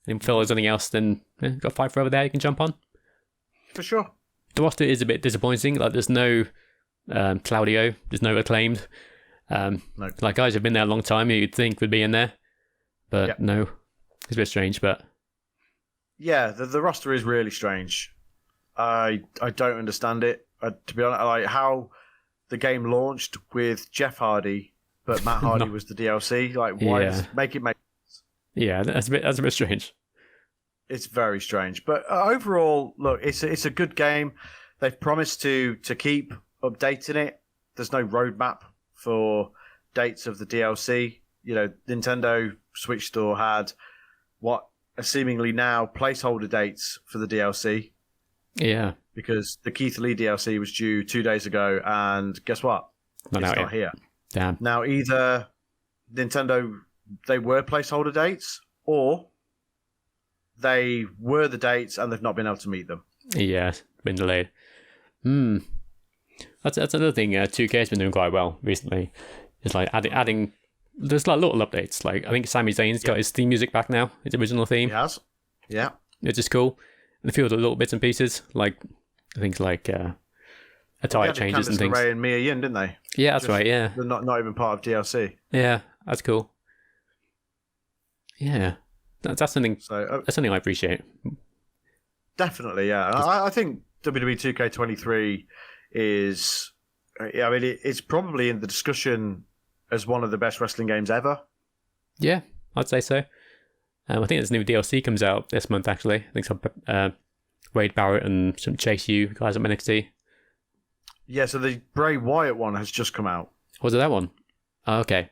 and feel there's something else, then got Fight Forever there you can jump on. For sure. The roster is a bit disappointing. Like there's no Claudio, there's no Acclaimed. No. Like guys who've been there a long time, you'd think would be in there, but no, it's a bit strange. But yeah, the roster is really strange. I don't understand it. To be honest, like how the game launched with Jeff Hardy, but Matt Hardy was the DLC. Like, why make it make sense? Yeah, that's a bit strange. It's very strange, but overall, look, it's a good game. They've promised to keep updating it. There's no roadmap for dates of the DLC. Nintendo Switch Store had what are seemingly now placeholder dates for the DLC. Yeah, because the Keith Lee DLC was due 2 days ago, and guess what? It's not here. Damn. Now, either Nintendo, they were placeholder dates, or they were the dates and they've not been able to meet them. Yeah, been delayed. That's another thing 2K has been doing quite well recently. It's like adding there's like little updates. Like I think Sami Zayn's got his theme music back now, his original theme. He has. Yeah. It's just cool. And a few other little bits and pieces, like things like attire changes and things. Ray and Mia Yin, didn't they? Yeah, that's right, yeah. They're not even part of DLC. Yeah, that's cool. Yeah. That's something I appreciate. Definitely, yeah. I think WWE 2K23 is, it's probably in the discussion as one of the best wrestling games ever. Yeah, I'd say so. I think there's a new DLC comes out this month, actually. I think some Wade Barrett and some Chase U guys at NXT. Yeah, so the Bray Wyatt one has just come out. Was it that one? Oh, okay.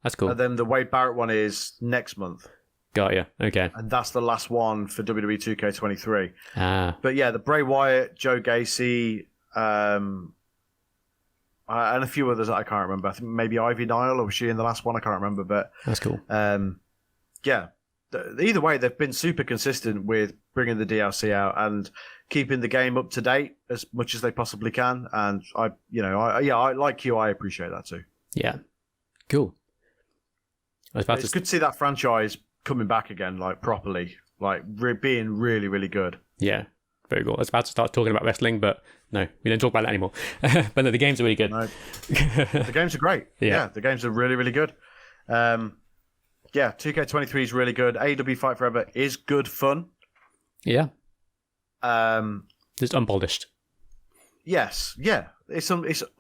That's cool. And then the Wade Barrett one is next month. Got you. Okay. And that's the last one for WWE 2K23. Ah. But yeah, the Bray Wyatt, Joe Gacy, and a few others that I can't remember. I think maybe Ivy Nile, or was she in the last one? I can't remember. But that's cool. Yeah. Either way, they've been super consistent with bringing the DLC out and keeping the game up to date as much as they possibly can. And I like you. I appreciate that too. Yeah. Cool. It's good to see that franchise coming back again, like properly. like being really, really good. Yeah, very cool. I was about to start talking about wrestling, but no, we don't talk about that anymore. But no, the games are really good. No, the games are great. Yeah, the games are really, really good. Yeah, 2K23 is really good. AEW Fight Forever is good fun. Yeah. Just unpolished. Yes, yeah. It's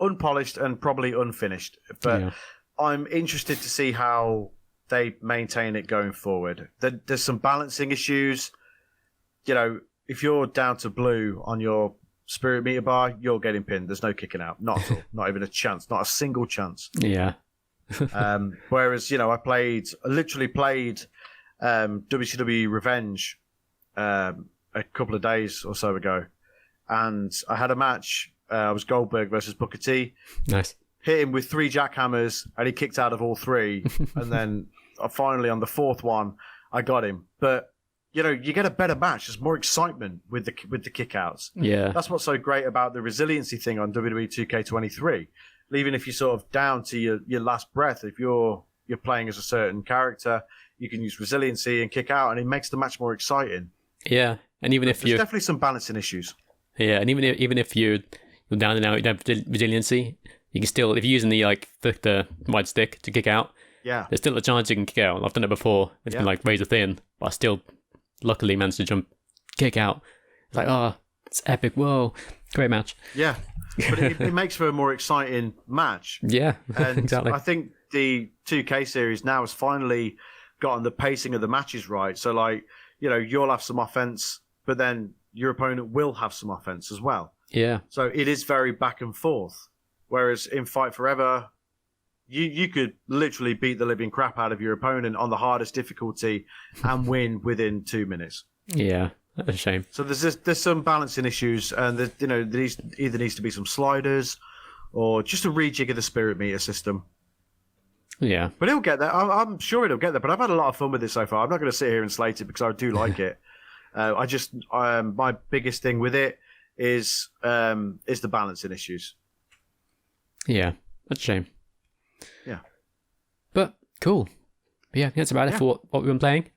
unpolished and probably unfinished, but I'm interested to see how they maintain it going forward. There's some balancing issues. You know, if you're down to blue on your spirit meter bar, you're getting pinned. There's no kicking out. Not at all. Not even a chance. Not a single chance. Yeah. Whereas, you know, I literally played WCW Revenge a couple of days or so ago, and I had a match. I was Goldberg versus Booker T. Nice. Hit him with 3 jackhammers, and he kicked out of all 3. And then finally on the 4th one, I got him. But you know, you get a better match. There's more excitement with the kickouts. Yeah, that's what's so great about the resiliency thing on WWE 2K23. Even if you're sort of down to your last breath, if you're playing as a certain character, you can use resiliency and kick out, and it makes the match more exciting. Yeah, and even if there's definitely some balancing issues. Yeah, and even if you're down and out, you don't have resiliency, you can still, if you're using the right stick to kick out, there's still a chance you can kick out. I've done it before. It's been like razor thin, but I still luckily managed to kick out. It's like, oh, it's epic. Whoa, great match. Yeah, but it makes for a more exciting match. Yeah, and exactly. I think the 2K series now has finally gotten the pacing of the matches right. So, like, you know, you'll have some offense, but then your opponent will have some offense as well. Yeah. So it is very back and forth. Whereas in Fight Forever, you could literally beat the living crap out of your opponent on the hardest difficulty and win within 2 minutes. Yeah, that's a shame. So there's some balancing issues, and there either needs to be some sliders or just a rejig of the spirit meter system. Yeah. But it'll get there. I'm sure it'll get there. But I've had a lot of fun with it so far. I'm not going to sit here and slate it because I do like it. My biggest thing with it is the balancing issues. Yeah, that's a shame. Yeah. But cool. But yeah, that's about it for what we've been playing.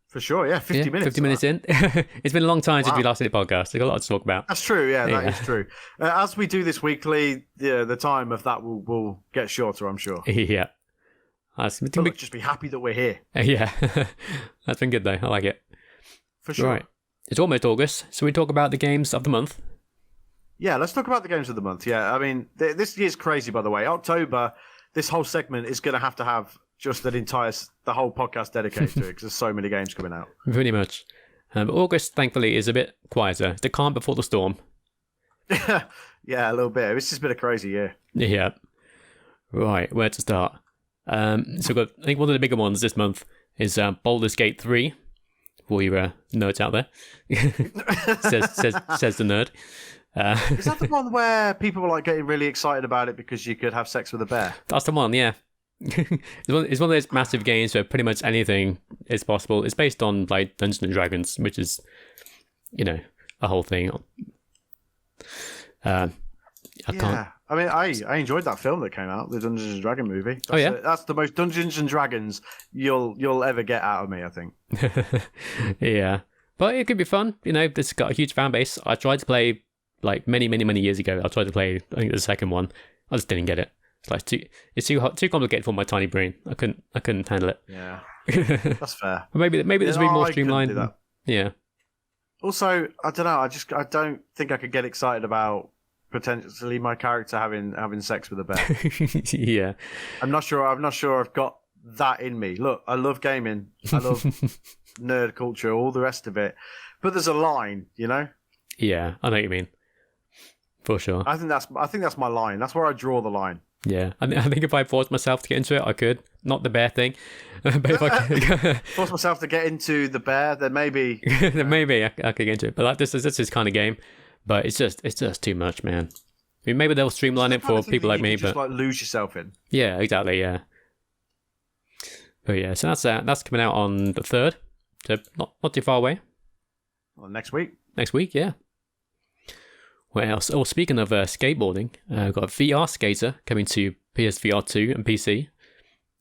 For sure, yeah. 50 minutes. 50 minutes in. It's been a long time since we last did a podcast. We've got a lot to talk about. That's true, yeah, that is true. As we do this weekly, the time of that will get shorter, I'm sure. Yeah. But just be happy that we're here. Yeah. That's been good, though. I like it. For sure. Right. It's almost August, so we talk about the games of the month. Yeah, let's talk about the games of the month. Yeah, I mean, this year's crazy, by the way. October, this whole segment is going to have just the whole podcast dedicated to it because there's so many games coming out. Pretty much. But August, thankfully, is a bit quieter. It's the calm before the storm. Yeah, a little bit. It's just been a crazy year. Yeah. Right, where to start? So we've got, I think one of the bigger ones this month is Baldur's Gate 3. For your nerds out there, says the nerd. Is that the one where people were like getting really excited about it because you could have sex with a bear? That's the one, yeah. It's one of those massive games where pretty much anything is possible. It's based on like Dungeons and Dragons, which is, you know, a whole thing. I mean, I enjoyed that film that came out, the Dungeons and Dragons movie. That's the most Dungeons and Dragons you'll ever get out of me, I think. Yeah, but it could be fun. You know, this has got a huge fan base. I tried to play like many years ago. I tried to play, I think, the second one. I just didn't get it. It's like too complicated for my tiny brain. I couldn't handle it. Yeah, that's fair. Maybe this will be more streamlined. Yeah. Also, I don't know. I don't think I could get excited about potentially my character having sex with a bear. Yeah. I'm not sure I've got that in me. Look, I love gaming. I love nerd culture, all the rest of it. But there's a line, you know? Yeah, I know what you mean. For sure. I think that's my line. That's where I draw the line. Yeah. I think if I forced myself to get into it, I could. Not the bear thing. But if I could force myself to get into the bear, then maybe maybe I could get into it. But like, this is this kind of game. But it's just too much, man. I mean, maybe they'll streamline it for people like me, but just like lose yourself in. Yeah, exactly. Yeah. But yeah, so that's coming out on the 3rd, so not too far away. Well, next week. Next week, yeah. What else? Oh, speaking of skateboarding, we've got VR Skater coming to PSVR 2 and PC.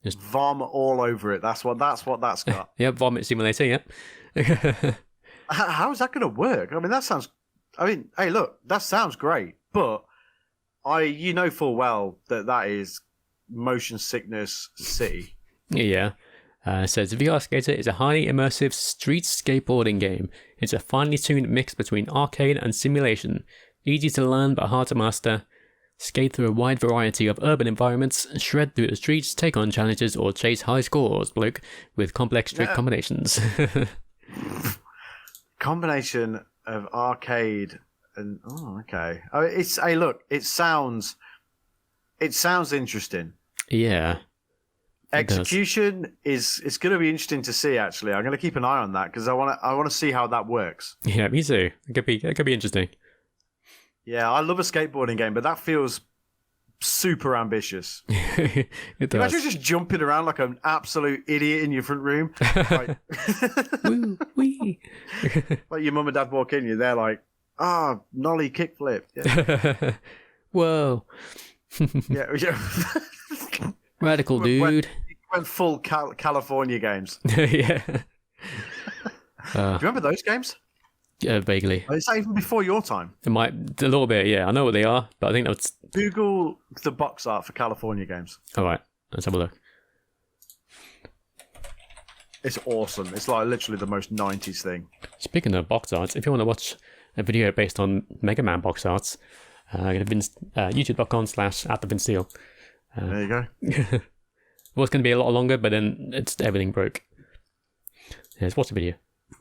Just vomit all over it. That's what that's got. Yeah, Vomit Simulator. Yeah. How is that going to work? I mean, that sounds. I mean, hey, look, that sounds great, but you know full well that is motion sickness city. Yeah. It says VR Skater is a highly immersive street skateboarding game. It's a finely tuned mix between arcade and simulation. Easy to learn but hard to master. Skate through a wide variety of urban environments, shred through the streets, take on challenges, or chase high scores, bloke, with complex trick combinations. Combination of arcade and okay. Hey, look, it sounds interesting. Yeah. Execution is it's going to be interesting to see. Actually, I'm going to keep an eye on that because I want to see how that works. Yeah, me too. It could be interesting. Yeah, I love a skateboarding game, but that feels super ambitious. It does. Imagine just jumping around like an absolute idiot in your front room. Like, Woo, wee. like your mum and dad walk in, you're there like, nollie kickflip. Yeah. Whoa. yeah. Radical dude. Went full California games. Yeah. Do you remember those games? Yeah, vaguely. Is that even before your time? It might a little bit, yeah. I know what they are, but I think that's Google the box art for California games. alright. Let's have a look. It's awesome. It's like literally the most 90s thing. Speaking of box arts, if you want to watch a video based on Mega Man box arts, youtube.com/@thevinsteel. There you go. It was going to be a lot longer, but then everything broke. Yeah, let's watch the video.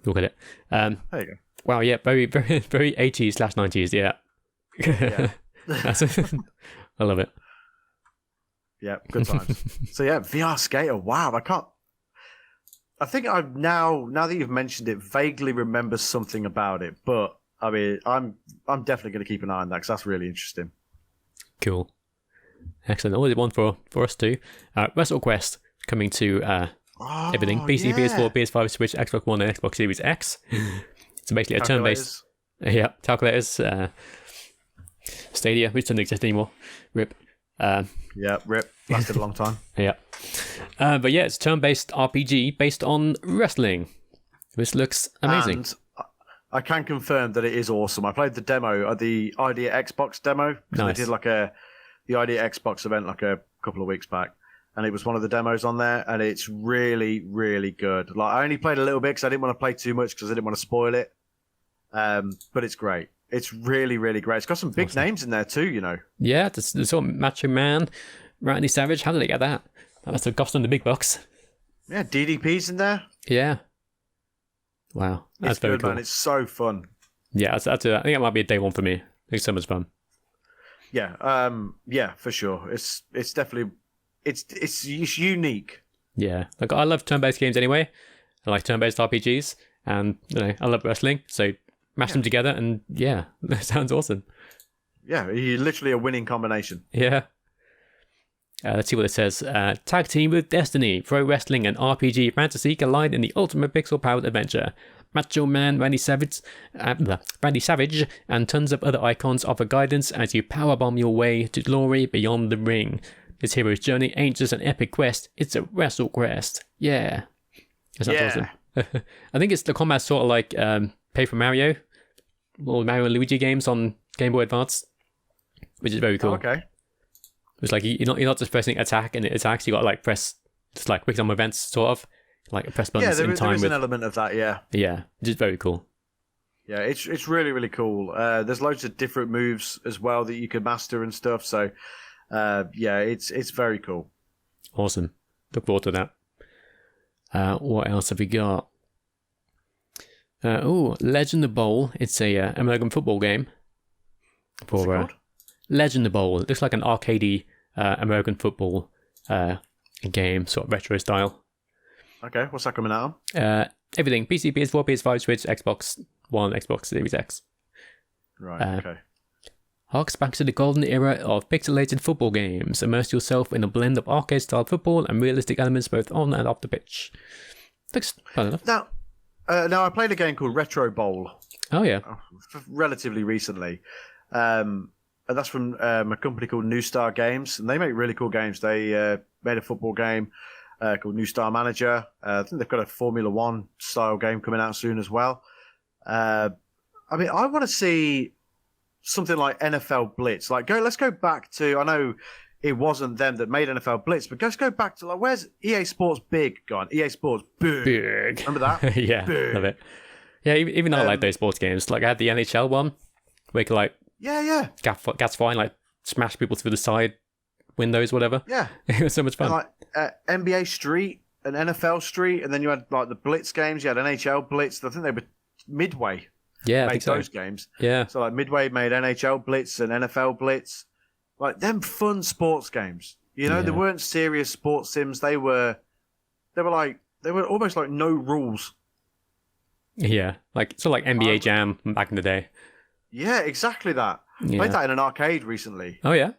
Look at it. There you go. Wow, yeah, very, very, very 80s/90s, yeah. Yeah. I love it. Yeah, good times. So yeah, VR Skater. Wow, I think I now that you've mentioned it, vaguely remember something about it. But I mean, I'm definitely going to keep an eye on that because that's really interesting. Cool. Excellent. Always one for us too. WrestleQuest coming to everything. PC, yeah. PS4, PS5, Switch, Xbox One, and Xbox Series X. It's basically a turn-based... calculators. Stadia, which doesn't exist anymore. RIP. Yeah, rip. Lasted a long time. Yeah. But yeah, it's turn-based RPG based on wrestling. This looks amazing. And I can confirm that it is awesome. I played the demo, the Idea Xbox demo. Nice. They did the Idea Xbox event like a couple of weeks back. And it was one of the demos on there, and it's really, really good. Like I only played a little bit because I didn't want to play too much because I didn't want to spoil it. But it's great. It's really, really great. It's got some big names in there too, you know. Yeah, the sort of Macho Man, Randy Savage. How did they get that? That must have cost them the big bucks. Yeah, DDP's in there. Yeah. Wow, that's It's very good, cool. man. It's so fun. Yeah, I think that might be a day one for me. It's so much fun. Yeah, yeah, for sure. It's definitely it's unique. Yeah, like I love turn-based games anyway. I like turn-based RPGs, and I love wrestling. So mash them together, and yeah, that sounds awesome. Yeah, you're literally a winning combination. Yeah. Let's see what it says. Tag team with Destiny, pro wrestling and RPG fantasy collide in the ultimate pixel-powered adventure. Macho Man Randy Savage, and tons of other icons offer guidance as you powerbomb your way to glory beyond the ring. This hero's journey ain't just an epic quest, it's a WrestleQuest. Yeah. That sounds awesome. I think it's the combat sort of like Paper Mario, or Mario and Luigi games on Game Boy Advance, which is very cool. Oh, okay. It's like you're not just pressing attack and it attacks, you got to like press, just like quick time events sort of, like press buttons in time there is with... an element of that, yeah. Yeah, which is very cool. Yeah, it's really, really cool. There's loads of different moves as well that you can master and stuff. So, yeah, it's very cool. Awesome. Look forward to that. What else have we got? Legend of Bowl. It's a American football game. What's it called? Legend of Bowl. It looks like an arcadey American football game, sort of retro style. Okay, what's that coming out on? Everything. PC, PS4, PS5, Switch, Xbox One, Xbox Series X. Right, okay. Harks back to the golden era of pixelated football games. Immerse yourself in a blend of arcade-style football and realistic elements both on and off the pitch. Looks fun enough. Now, I played a game called Retro Bowl Oh, yeah. relatively recently. And that's from a company called New Star Games, and they make really cool games. They made a football game. called New Star Manager. I think they've got a Formula One style game coming out soon as well. I mean, I want to see something like NFL Blitz. Like, let's go back to. I know it wasn't them that made NFL Blitz, but let's go back to, like, where's EA Sports Big gone? EA Sports Big. Remember that? Yeah, Big. love it. Yeah, even I like those sports games. Like, I had the NHL one, where you could, like, gas flying, like, smash people through the side windows, whatever. Yeah. It was so much fun. And, like, NBA Street and NFL Street, and then you had, like, the Blitz games. You had NHL Blitz. I think they were Midway. Yeah, I made think so. those games. Yeah. So, like, Midway made NHL Blitz and NFL Blitz. Like, them fun sports games. You know, they weren't serious sports sims. They were almost like no rules. Yeah, like NBA Jam back in the day. Yeah, exactly that. Yeah. Played that in an arcade recently. Oh yeah,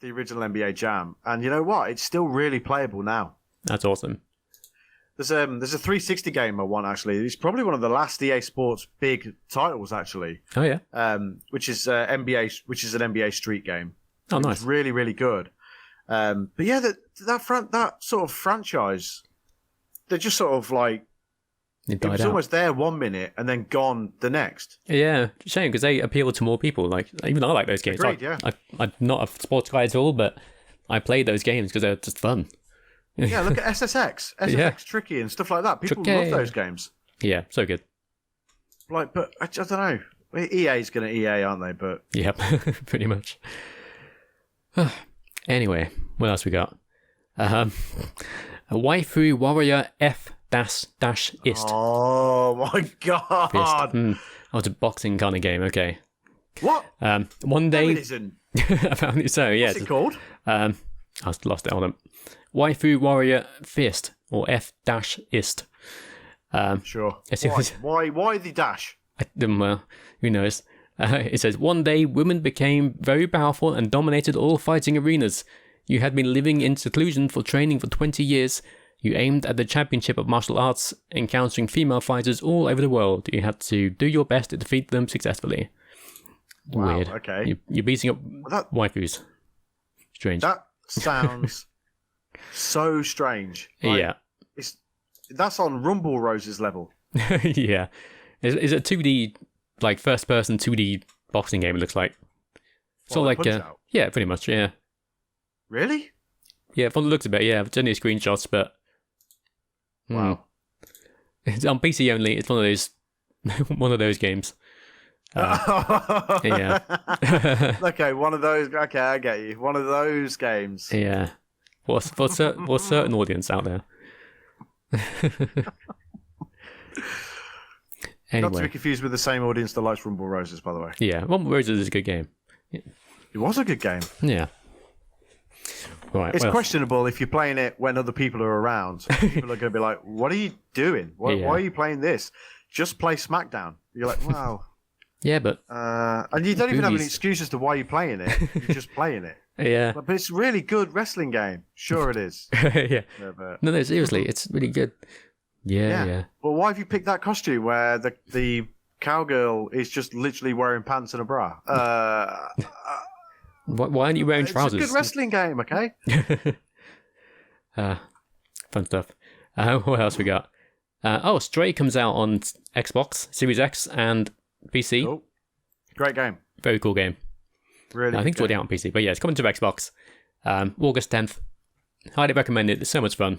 the original NBA Jam, and you know what? It's still really playable now. That's awesome. There's a 360 game I want actually. It's probably one of the last EA Sports big titles actually. Oh yeah. Which is an NBA Street game. Oh nice. It's really really good. But yeah, that sort of franchise, they're just sort of like. It was out. almost there 1 minute and then gone the next. Yeah, shame because they appeal to more people. Like even I like those games. Agreed, yeah. I'm not a sports guy at all, but I played those games because they're just fun. Yeah, look at SSX Tricky and stuff like that. People love those games. Yeah, so good. Like, but I don't know. EA's going to EA, aren't they? But yep, pretty much. Anyway, what else we got? A Waifu Warrior F dash ist. Oh my god! That was a boxing kind of game. Okay. What? One day. No, it isn't. Apparently so. Yeah. What's it called? I lost it on them. Waifu Warrior Fist or F dash ist. Sure. Why the dash? Well, who knows? It says one day women became very powerful and dominated all fighting arenas. You had been living in seclusion for training for 20 years. You aimed at the championship of martial arts, encountering female fighters all over the world. You had to do your best to defeat them successfully. Wow, weird. Okay. You're beating up waifus. Strange. That sounds so strange. Yeah. That's on Rumble Rose's level. Yeah. Is it 2D, like first-person 2D boxing game? It looks like. So like, yeah, pretty much. Yeah. Really? Yeah, from the looks of it, yeah. It's only screenshots, but wow. It's on PC only. It's one of those games. Yeah. Okay, one of those. Okay, I get you. One of those games. Yeah. For certain audience out there. Anyway. Not to be confused with the same audience that likes Rumble Roses, by the way. Yeah, Rumble Roses is a good game. It was a good game. Yeah. Right, it's questionable if you're playing it when other people are around. People are going to be like, what are you doing? Why are you playing this? Just play SmackDown. You're like, wow. Yeah, but... and you don't even have any excuse as to why you're playing it. You're just playing it. Yeah. But it's a really good wrestling game. Sure it is. Yeah. No, seriously, it's really good. Yeah. Well, why have you picked that costume where the cowgirl is just literally wearing pants and a bra? Why aren't you wearing trousers? It's a good wrestling game, okay? Fun stuff. What else we got? Stray comes out on Xbox, Series X, and PC. Cool. Great game. Very cool game. Really? I think it's already out on PC, but yeah, it's coming to Xbox. August 10th. Highly recommend it. It's so much fun.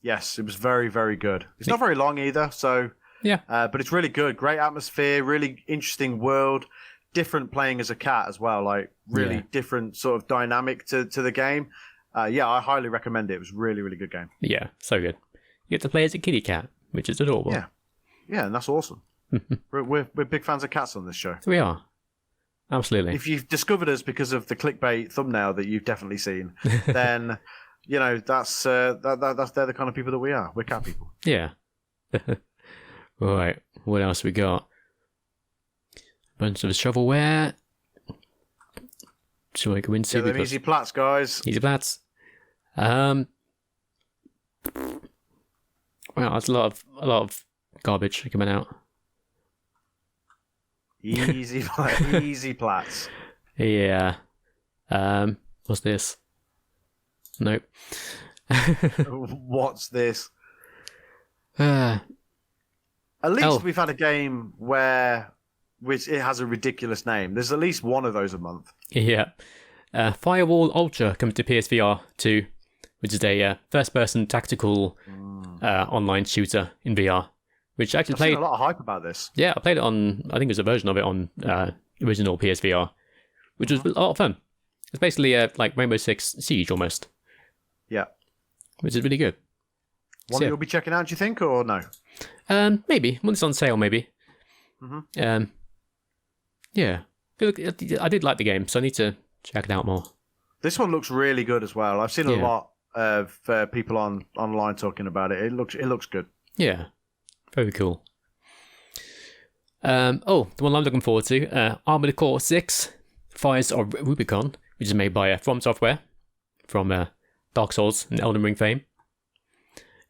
Yes, it was very, very good. It's not very long either, so... Yeah. But it's really good. Great atmosphere, really interesting world. Different playing as a cat as well, like really different sort of dynamic to the game. I highly recommend it. It was a really, really good game. Yeah, so good. You get to play as a kitty cat, which is adorable. Yeah, and that's awesome. we're big fans of cats on this show. We are. Absolutely. If you've discovered us because of the clickbait thumbnail that you've definitely seen, then you know that's they're the kind of people that we are. We're cat people. Yeah. All right. What else we got? Bunch of shovelware. Shall I go into them easy plats, guys? Easy plats. Well, that's a lot of garbage coming out. Easy plats. Yeah. What's this? Nope. What's this? Uh, At least Oh. we've had a game which it has a ridiculous name. There's at least one of those a month. yeah. Firewall Ultra comes to PSVR 2, which is a first-person tactical online shooter in VR. Which I actually I've seen played. a lot of hype about this. Yeah, I played it on. I think there's a version of it on original PSVR, which was a lot of fun. It's basically like Rainbow Six Siege almost, Yeah. which is really good. One So, that you'll be checking out, do you think, or no? Maybe when it's on sale, maybe. Yeah, I did like the game, so I need to check it out more. This one looks really good as well. I've seen a Yeah. lot of people online talking about it. It looks good. Yeah, very cool. The one I'm looking forward to, Armored Core 6, Fires of Rubicon, which is made by From Software, from Dark Souls and Elden Ring fame.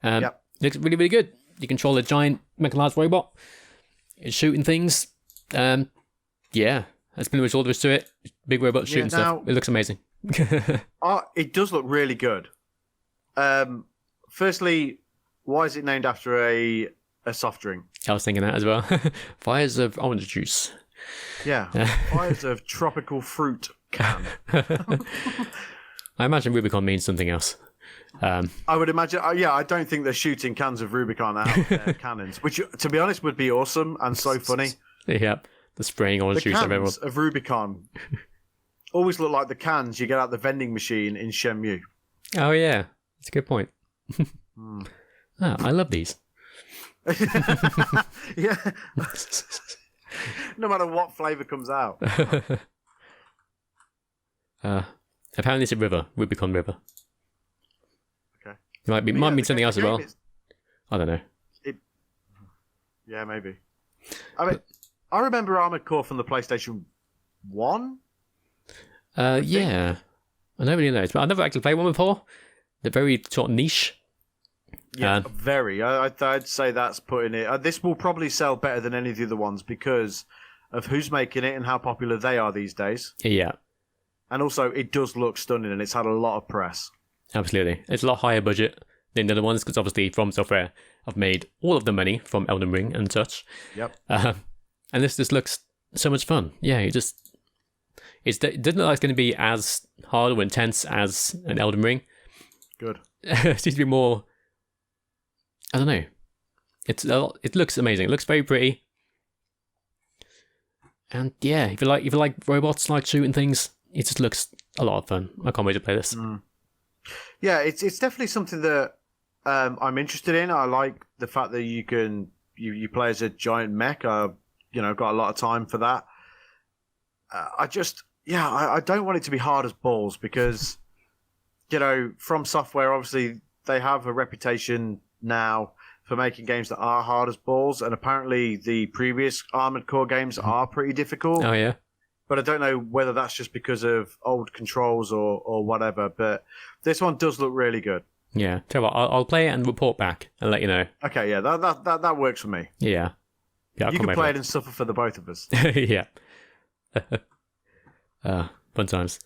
Yep. Looks really, really good. You control a giant mechanized robot. It's shooting things. Yeah, that's pretty much all there is to it. Big robot shooting stuff. It looks amazing. It does look really good. Firstly, why is it named after a soft drink? I was thinking that as well. Fires of orange juice. Yeah, fires of tropical fruit can. I imagine Rubicon means something else. I would imagine. Yeah, I don't think they're shooting cans of Rubicon out of their cannons, which, to be honest, would be awesome and so funny. Yeah, the spraying orange The juice of everyone. cans of Rubicon always look like the cans you get out the vending machine in Shenmue. Oh yeah, that's a good point. I love these. Yeah. No matter what flavour comes out. Apparently it's a river, Rubicon River. Okay. It might mean something else as well. I don't know. Yeah, maybe. I mean, I remember Armored Core from the PlayStation 1. Yeah. I don't really know, but I've never actually played one before. They're very sort of niche. Yeah, very. I'd say that's putting it. This will probably sell better than any of the other ones because of who's making it and how popular they are these days. Yeah, And also, it does look stunning and it's had a lot of press. absolutely. It's a lot higher budget than the other ones because obviously From Software have made all of the money from Elden Ring and such. Yep. And this just looks so much fun. Yeah, it doesn't look like it's going to be as hard or intense as an Elden Ring. Good. It seems to be more. I don't know. It looks amazing. It looks very pretty. And yeah, if you like robots, like shooting things, it just looks a lot of fun. I can't wait to play this. Yeah, it's definitely something that I'm interested in. I like the fact that you can you play as a giant mech. Got a lot of time for that. I don't want it to be hard as balls because, From Software, obviously they have a reputation now for making games that are hard as balls, and apparently the previous Armored Core games are pretty difficult. Oh yeah. But I don't know whether that's just because of old controls or whatever. But this one does look really good. Yeah. Tell you what, I'll play it and report back and let you know. Okay, yeah, that works for me. Yeah. Yeah. You can play it and suffer for the both of us. Yeah. Fun times.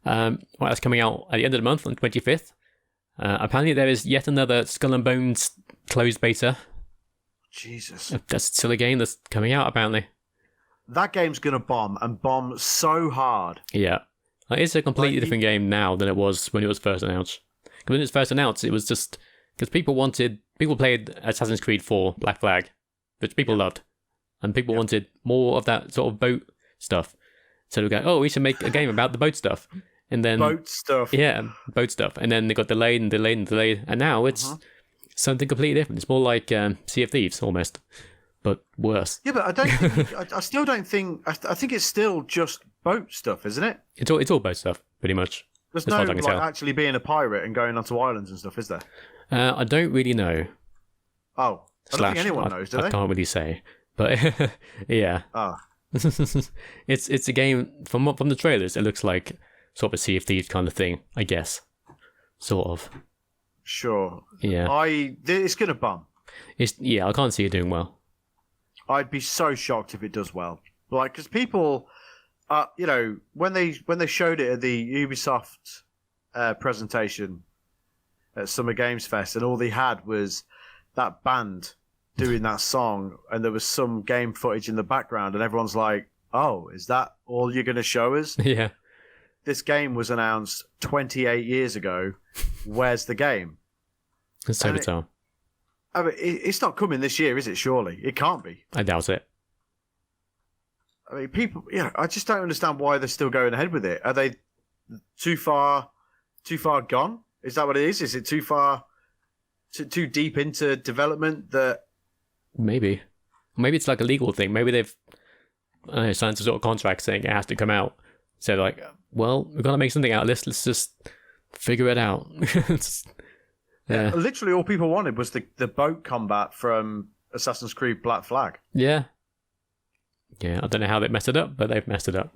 Well, that's coming out at the end of the month on the 25th. Apparently there is yet another Skull and Bones closed beta. Jesus. That's still a game that's coming out, apparently. That game's going to bomb, and bomb so hard. Yeah. It's a completely different game now than it was when it was first announced. When it was first announced, it was just... Because people played Assassin's Creed 4, Black Flag, which people loved. And people wanted more of that sort of boat stuff. So they go, we should make a game about the boat stuff. And then... Boat stuff. Yeah, boat stuff. And then they got delayed. And now it's something completely different. It's more like Sea of Thieves, almost. But worse. Yeah, but I don't think... I still don't think... I think it's still just boat stuff, isn't it? It's all boat stuff, pretty much. There's as no far as I can tell. actually being a pirate and going onto islands and stuff, is there? I don't really know. Oh. I don't think anyone knows, do I they? can't really say. But yeah. Oh. It's a game from the trailers. It looks like sort of a Sea of Thieves kind of thing, I guess. Sort of. Sure. Yeah. It's going to bum. I can't see it doing well. I'd be so shocked if it does well. Like, because people, when they showed it at the Ubisoft presentation, at Summer Games Fest, and all they had was that band doing that song, and there was some game footage in the background, and everyone's like, "Oh, is that all you're going to show us?" Yeah. This game was announced 28 years ago. Where's the game? It's so bizarre. I mean, it's not coming this year, is it? Surely it can't be. I doubt it. I mean, people. Yeah, I just don't understand why they're still going ahead with it. Are they too far gone? Is that what it is? Is it too far, too deep into development that? Maybe it's like a legal thing. Maybe they've signed some sort of contract saying it has to come out. So like, well, we've got to make something out of this. Let's just figure it out. Yeah. Literally, all people wanted was the boat combat from Assassin's Creed Black Flag. Yeah. Yeah, I don't know how they messed it up, but they've messed it up.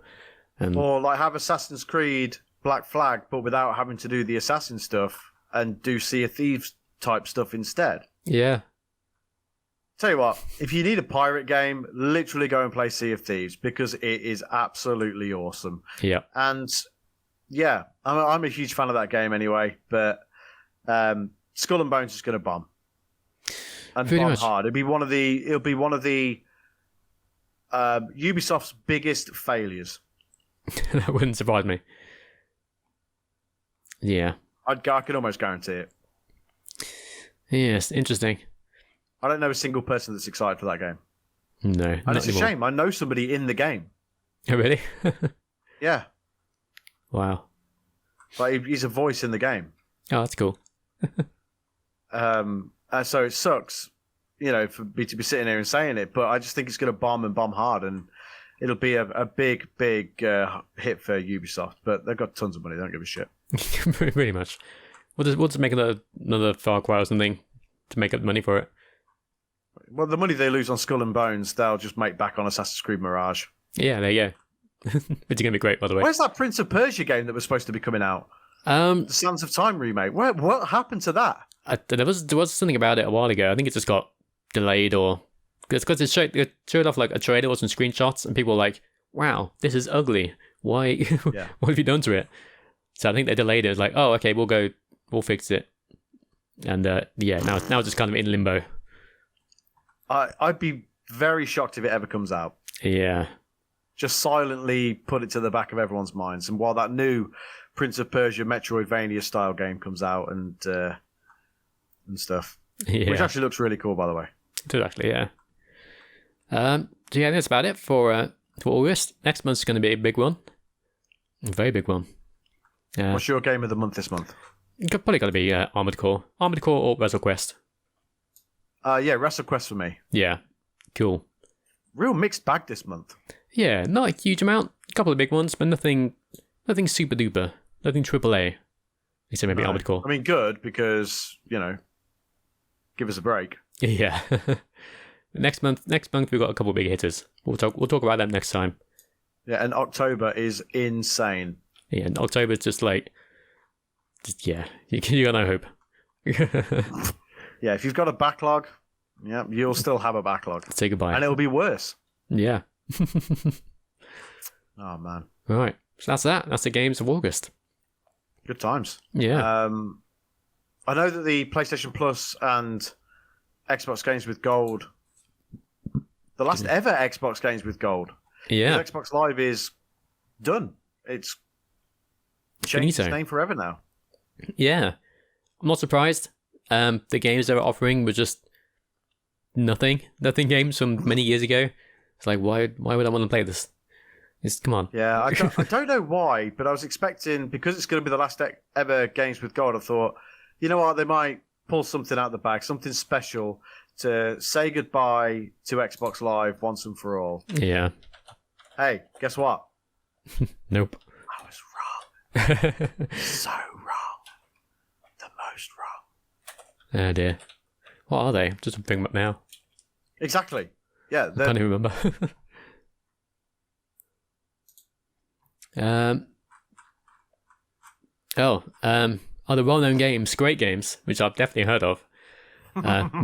Or like have Assassin's Creed Black Flag, but without having to do the assassin stuff and do Sea of Thieves type stuff instead. Yeah. Tell you what, if you need a pirate game, literally go and play Sea of Thieves because it is absolutely awesome. Yeah. And yeah, I'm a huge fan of that game anyway, but Skull and Bones is going to bomb. And Pretty bomb much. hard. It'll be one of the Ubisoft's biggest failures. That wouldn't surprise me. Yeah. I can almost guarantee it. Yes, interesting. I don't know a single person that's excited for that game. No. And it's a shame. I know somebody in the game. Oh, really? Yeah. Wow. Like he's a voice in the game. Oh, that's cool. And so it sucks, for me to be sitting here and saying it, but I just think it's going to bomb and bomb hard, and it'll be a big hit for Ubisoft. But they've got tons of money; they don't give a shit. Pretty much. We'll just make another Far Cry or something to make up the money for it. Well, the money they lose on Skull and Bones, they'll just make back on Assassin's Creed Mirage. Yeah, there you go. Which is going to be great, by the way. Where's that Prince of Persia game that was supposed to be coming out? The Sands of Time remake. What happened to that? there was something about it a while ago. I think it just got delayed, or because it showed off like a trailer or some screenshots, and people were like, "Wow, this is ugly. Why? Yeah. What have you done to it?" So I think they delayed it. It's like, "Oh, okay, we'll fix it." And now it's just kind of in limbo. I'd be very shocked if it ever comes out. Yeah. Just silently put it to the back of everyone's minds. And while that new Prince of Persia Metroidvania style game comes out and stuff, Yeah. which actually looks really cool, by the way. It does actually, yeah. So yeah, that's about it for August. Next month's going to be a big one, a very big one. What's your game of the month this month? Probably got to be Armored Core or WrestleQuest. Yeah, WrestleQuest for me. Yeah, cool. Real mixed bag this month. Yeah, not a huge amount. A couple of big ones, but nothing super duper. Nothing AAA. Except maybe Armored Core. I mean, good because give us a break. Yeah. Next month we've got a couple of big hitters. We'll talk about them next time. Yeah, and October is insane. Yeah, and October's just you got no hope. Yeah, if you've got a backlog, yeah, you'll still have a backlog. Say goodbye. And it'll be worse. Yeah. Oh, man. All right. So that's that. That's the games of August. Good times. Yeah. I know that the PlayStation Plus and Xbox Games with Gold, the last ever Xbox Games with Gold, Yeah. Xbox Live is done. It's changed its name forever now. Yeah. I'm not surprised. The games they were offering were just nothing games from many years ago. It's like, why would I want to play this? Come on. Yeah, I don't know why, but I was expecting, because it's going to be the last ever Games with Gold, I thought, you know what, they might pull something out of the bag, something special to say goodbye to Xbox Live once and for all. Yeah. Hey, guess what? Nope. I was wrong. So wrong. The most wrong. Oh dear. What are they? Just bring them up now. Exactly. Yeah. I can't even remember. Other well-known games, great games, which I've definitely heard of.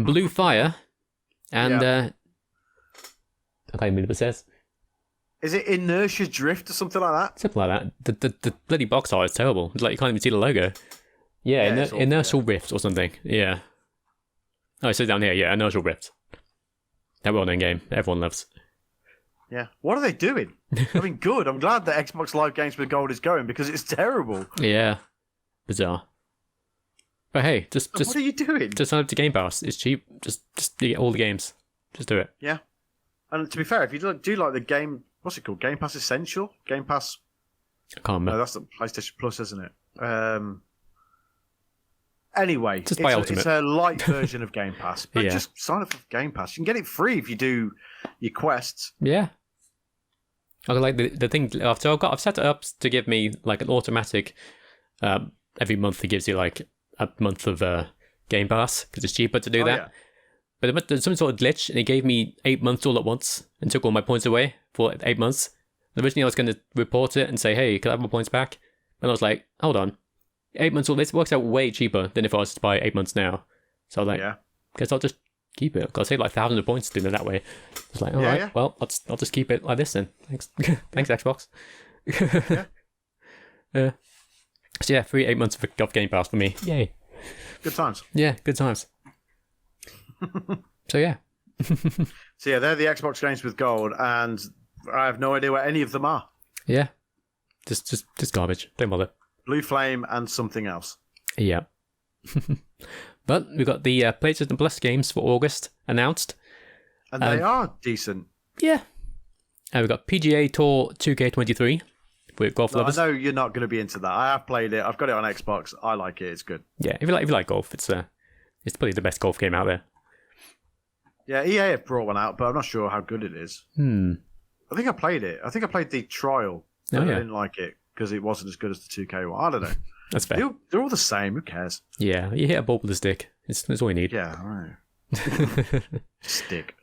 Blue Fire and I can't even remember what it says. Is it Inertia Drift or something like that? Something like that. The bloody box art is terrible. It's like you can't even see the logo. Yeah, it's awful, inertial rift or something. Yeah. Oh, it says down here. Yeah, inertial rift. That well-known game everyone loves. Yeah. What are they doing? I mean, good. I'm glad that Xbox Live Games with Gold is going because it's terrible. Yeah. Bizarre. But hey, just what are you doing? Just sign up to Game Pass. It's cheap. Just you get all the games. Just do it. Yeah. And to be fair, if you do like the game, what's it called? Game Pass Essential? Game Pass. I can't remember. No, that's the PlayStation Plus, isn't it? Anyway, Just buy Ultimate. It's a light version of Game Pass. But Yeah. just sign up for Game Pass. You can get it free if you do your quests. Yeah. I like the thing. So I've set it up to give me like an automatic. Every month it gives you like a month of Game Pass because it's cheaper to do that. Yeah. But there's some sort of glitch, and it gave me 8 months all at once and took all my points away for 8 months. Originally, I was going to report it and say, "Hey, can I have my points back?" And I was like, "Hold on, 8 months all this works out way cheaper than if I was to buy 8 months now." So I was like, "Guess I'll just keep it. I'll save like thousands of points doing it that way." It's like, all right, well, I'll just keep it like this then. Thanks, thanks Xbox. So yeah, free 8 months of Game Pass for me. Yay! Good times. Yeah, good times. So yeah. So yeah, they're the Xbox games with Gold, and I have no idea what any of them are. Yeah. Just garbage. Don't bother. Blue Flame and something else. Yeah. But we've got the PlayStation Plus games for August announced. And they are decent. Yeah. And we've got PGA Tour 2K23 with golf No, I lovers. know you're not going to be into that. I have played it. I've got it on Xbox. I like it. It's good. Yeah, if you like golf, it's probably the best golf game out there. Yeah, EA have brought one out, but I'm not sure how good it is. I think I played it. I think I played the trial. But I didn't like it because it wasn't as good as the 2K one. I don't know. That's fair. They're all the same. Who cares? Yeah, you hit a ball with a stick. That's all you need. Yeah, all right. Stick.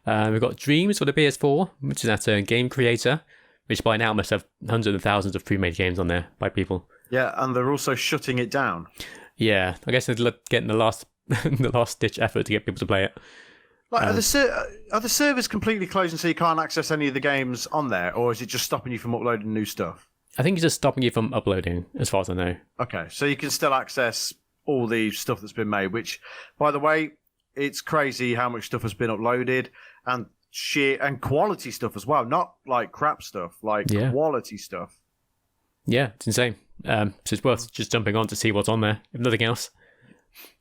We've got Dreams for the PS4, which is that game creator, which by now must have hundreds of thousands of pre-made games on there by people. Yeah, and they're also shutting it down. Yeah, I guess they're getting the last ditch effort to get people to play it. Like, are the servers completely closed so you can't access any of the games on there, or is it just stopping you from uploading new stuff? I think it's just stopping you from uploading, as far as I know. Okay, so you can still access all the stuff that's been made, which, by the way, it's crazy how much stuff has been uploaded, and quality stuff as well. Not like crap stuff, like quality stuff. Yeah, it's insane. So it's worth just jumping on to see what's on there, if nothing else.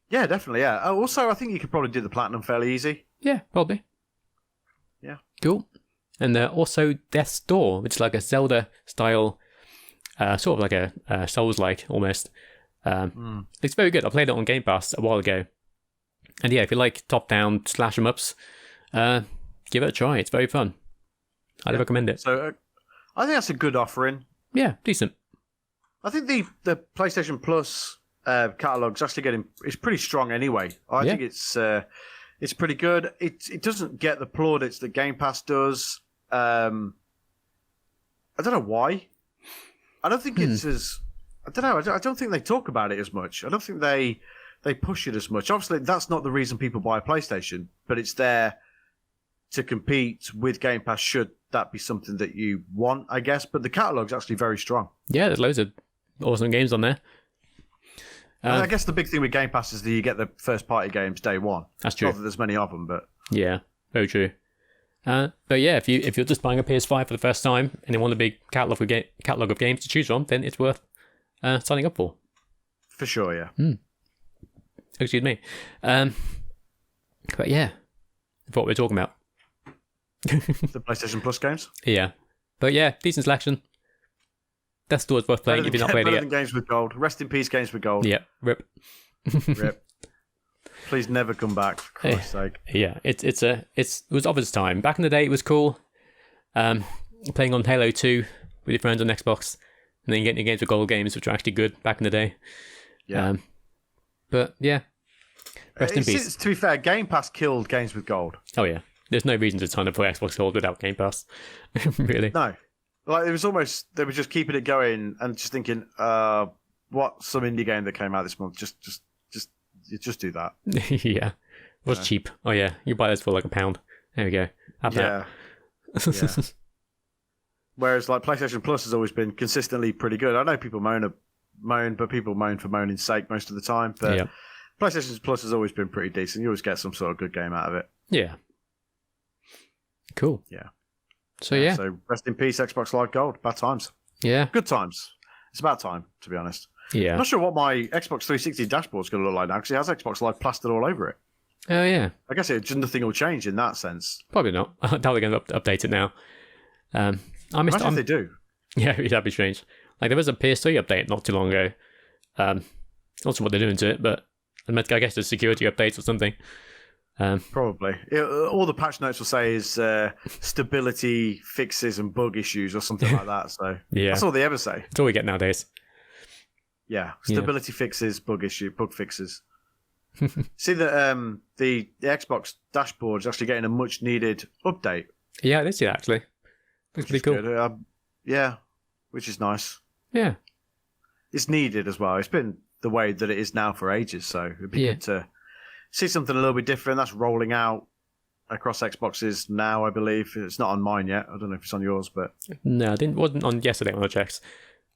Yeah, definitely, yeah. Also, I think you could probably do the Platinum fairly easy. Yeah, probably. Yeah. Cool. And also Death's Door, which is like a Zelda-style, sort of like a Souls-like, almost. It's very good. I played it on Game Pass a while ago. And yeah, if you like top-down slash-em-ups, give it a try. It's very fun. I'd recommend it. So I think that's a good offering. Yeah, decent. I think the PlayStation Plus catalog's actually it's pretty strong anyway. I think it's pretty good. It doesn't get the plaudits that Game Pass does. I don't know why. I don't think it's as. I don't know. I don't think they talk about it as much. I don't think they push it as much. Obviously, that's not the reason people buy a PlayStation, but it's there to compete with Game Pass. Should that be something that you want, I guess? But the catalog's actually very strong. Yeah, there's loads of awesome games on there. I guess the big thing with Game Pass is that you get the first party games day one. That's true. Not that there's many of them, but yeah, very true. But yeah, if you're just buying a PS5 for the first time and you want a big catalog of games to choose from, then it's worth signing up for. For sure, yeah. Excuse me. But yeah, what we're talking about. The PlayStation Plus games. Yeah, but yeah, decent selection. Death's Door is worth playing if you're not playing it yet. Games with Gold. Rest in peace, Games with Gold. Yeah, rip. Rip. Please never come back, for Christ's sake. Yeah, it was of its time. Back in the day, it was cool. Playing on Halo 2 with your friends on Xbox, and then getting your Games with Gold games, which were actually good back in the day. Yeah. But yeah, rest in peace. To be fair, Game Pass killed Games with Gold. Oh yeah, there's no reason to sign up for Xbox Gold without Game Pass. Really? No. Like, it was almost, they were just keeping it going and just thinking, what, some indie game that came out this month, just do that. Yeah. It was cheap. Oh yeah, you buy this for like £1. There we go. Have that. Yeah. Whereas like PlayStation Plus has always been consistently pretty good. I know people moan moan, but people moan for moaning's sake most of the time. But Yeah. PlayStation Plus has always been pretty decent. You always get some sort of good game out of it. Yeah. Cool. Yeah. So yeah. So rest in peace, Xbox Live Gold. Bad times. Yeah. Good times. It's about time, to be honest. Yeah. I'm not sure what my Xbox 360 dashboard's going to look like now because it has Xbox Live plastered all over it. Oh yeah. I guess nothing will change in that sense. Probably not. I doubt they're going to update it now. I missed. Imagine if they do. Yeah, that'd be strange. Like there was a PS3 update not too long ago. Not sure what they're doing to it, but I guess there's security updates or something. Probably. All the patch notes will say is stability fixes and bug issues or something like that. So Yeah. that's all they ever say. It's all we get nowadays. Yeah, stability fixes, bug fixes. See that the Xbox dashboard is actually getting a much needed update. Yeah, I did see that actually. Looks pretty cool. Good. Yeah, which is nice. Yeah. It's needed as well. It's been the way that it is now for ages, so it'd be Yeah. good to see something a little bit different. That's rolling out across Xboxes now, I believe. It's not on mine yet. I don't know if it's on yours, but No, it wasn't on yesterday when I checked.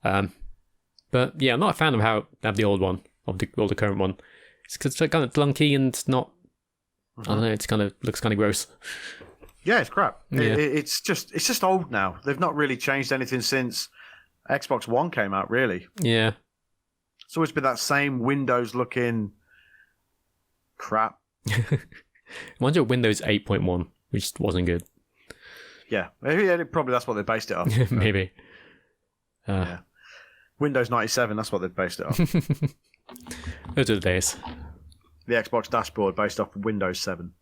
But yeah, I'm not a fan of how they have the old one, of the current one. It's kind of clunky and not. I don't know. It's looks kind of gross. yeah, it's crap. Yeah. It's just old now. They've not really changed anything since Xbox One came out, really. Yeah. It's always been that same Windows-looking crap. I wonder if Windows 8.1, which wasn't good. Yeah, probably that's what they based it on. Maybe. Yeah. Windows 97, that's what they've based it on. Those are the days. The Xbox dashboard based off Windows 7.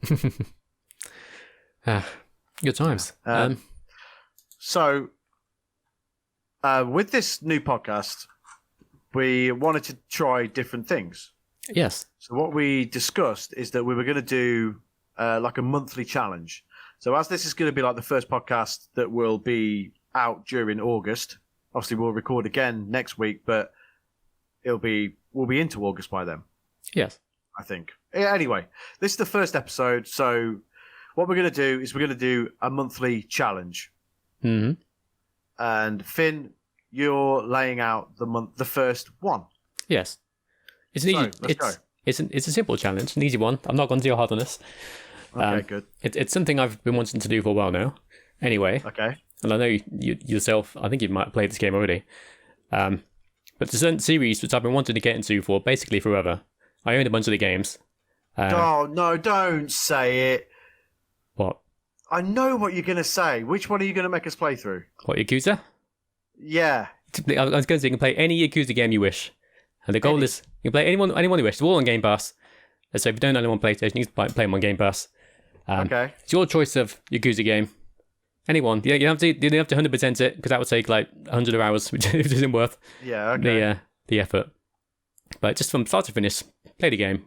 Good times. So, with this new podcast, we wanted to try different things. Yes. So what we discussed is that we were going to do like a monthly challenge. So as this is going to be like the first podcast that will be out during August, obviously we'll record again next week, but we'll be into August by then, Yes. I think. Yeah, anyway, this is the first episode. So what we're going to do is we're going to do a monthly challenge. Mm-hmm. And Finn, you're laying out the first one. Yes. It's an easy. let's go. It's a simple challenge, an easy one. I'm not going to do hard on this. Okay, good. It's something I've been wanting to do for a while now. Anyway, Okay. and I know you yourself. I think you might have played this game already. But there's a certain series which I've been wanting to get into for basically forever. I own a bunch of the games. Oh, no, don't say it. What? I know what you're going to say. Which one are you going to make us play through? What, Yakuza? Yeah. I was going to say you can play any Yakuza game you wish. And the goal is you can play anyone you wish. It's all on Game Pass. So if you don't only want PlayStation, you can play them on Game Pass. Okay. It's your choice of Yakuza game. Anyone. You don't have to 100% it, because that would take like 100 hours, which isn't worth Yeah, okay. the effort. But just from start to finish, play the game.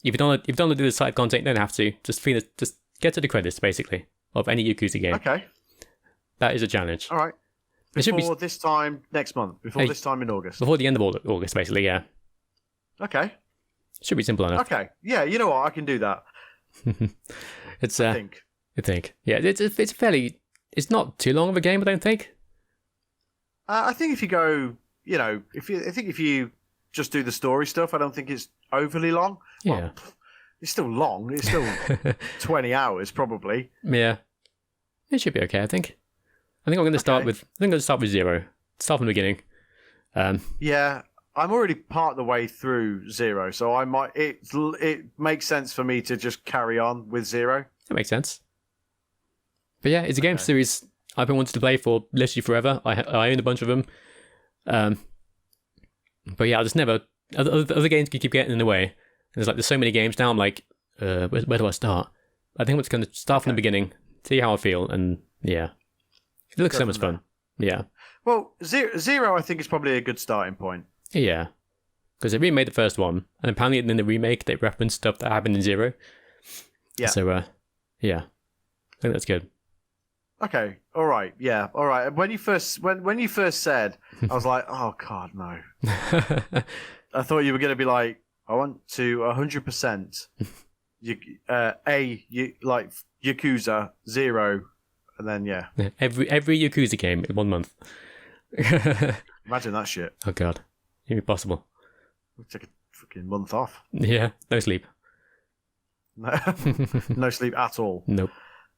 If you don't want to do the side content, you don't have to. Just get to the credits, basically, of any Yakuza game. Okay. That is a challenge. All right. It should be Before this time next month. Before this time in August. before the end of August, basically, yeah. Okay. Should be simple enough. Okay. Yeah, you know what? I can do that. It's I think. I think. Yeah, it's fairly. It's not too long of a game, I don't think. I think if you go, if you just do the story stuff, I don't think it's overly long. Yeah. Well, it's still long. It's still 20 hours, probably. Yeah. It should be okay, I think. I think I'm going to start with. I think I'm going to start with 0. Start from the beginning. Yeah, I'm already part of the way through 0, so I might. It makes sense for me to just carry on with 0. That makes sense. But yeah, it's a game series I've been wanting to play for literally forever. I own a bunch of them. But yeah, I just never. Other games keep getting in the way. There's so many games now. I'm like, where do I start? I think I'm just going to start from the beginning, see how I feel, and yeah, it looks so much fun. Yeah. Well, 0, I think is probably a good starting point. Yeah, because they remade the first one, and apparently in the remake they referenced stuff that happened in 0. Yeah. So yeah, I think that's good. Okay. All right. Yeah. All right. When you first said, I was like, oh God, no. I thought you were going to be like, I want to 100%. Like Yakuza 0, and then yeah. Every Yakuza game in 1 month. Imagine that shit. Oh God. Impossible. We took a fucking month off. Yeah, no sleep. No sleep at all. Nope.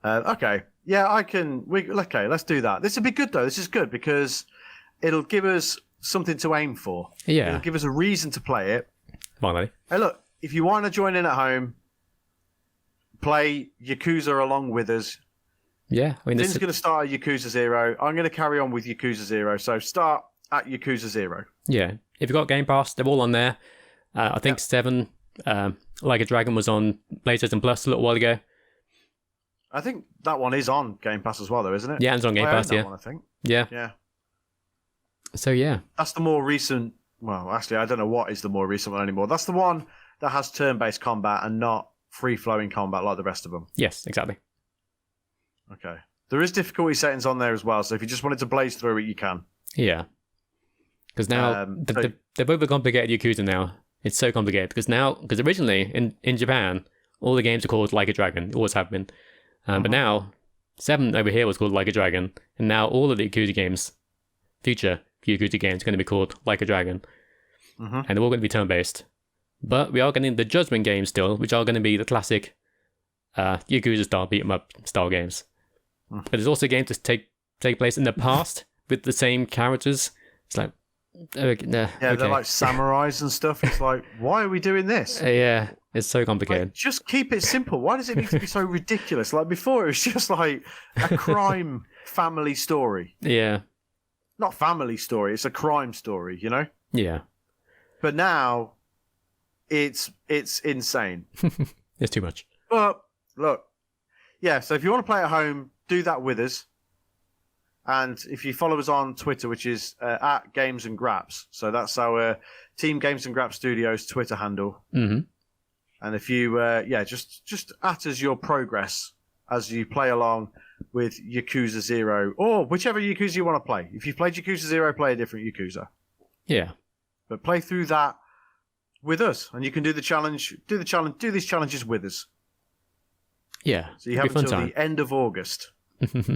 Okay. Yeah, okay, let's do that. This would be good, though. This is good because it'll give us something to aim for. Yeah. It'll give us a reason to play it. Finally. Hey, look, if you want to join in at home, play Yakuza along with us. Yeah. I mean, Finn's going to start at Yakuza 0. I'm going to carry on with Yakuza 0. So start at Yakuza 0. Yeah. If you've got Game Pass, they're all on there. I think 7, Like a Dragon, was on PlayStation Plus a little while ago. I think that one is on Game Pass as well, though, isn't it? Yeah, it's on Game I own Pass, that yeah. one, I think. Yeah. Yeah. So, yeah. That's the more recent... Well, actually, I don't know what is the more recent one anymore. That's the one that has turn-based combat and not free-flowing combat like the rest of them. Yes, exactly. Okay. There is difficulty settings on there as well, so if you just wanted to blaze through it, you can. Yeah. Because now, they've overcomplicated Yakuza now. It's so complicated. Because originally, in Japan, all the games are called Like a Dragon. Always have been. But now, 7 over here was called Like a Dragon. And now all of the Yakuza games, future Yakuza games, are going to be called Like a Dragon. And they're all going to be turn-based. But we are getting the Judgment games still, which are going to be the classic Yakuza-style beat-em-up style games. But there's also games that take place in the past with the same characters. It's like... yeah, they're like samurais and stuff. It's like, why are we doing this? Yeah, it's so complicated. Like, just keep it simple. Why does it need to be so ridiculous? Like before, it was just like a crime family story. Yeah. Not family story, it's a crime story, you know? Yeah. But now, it's insane. It's too much. But, look. Yeah, so if you want to play at home, do that with us. And if you follow us on Twitter, which is at Games and Graps, so that's our Team Games and Graps Studios Twitter handle. Mm-hmm. And if you, just at us your progress as you play along with Yakuza 0, or whichever Yakuza you want to play. If you've played Yakuza 0, play a different Yakuza. Yeah. But play through that with us, and you can do these challenges with us. Yeah. So you have until the end of August.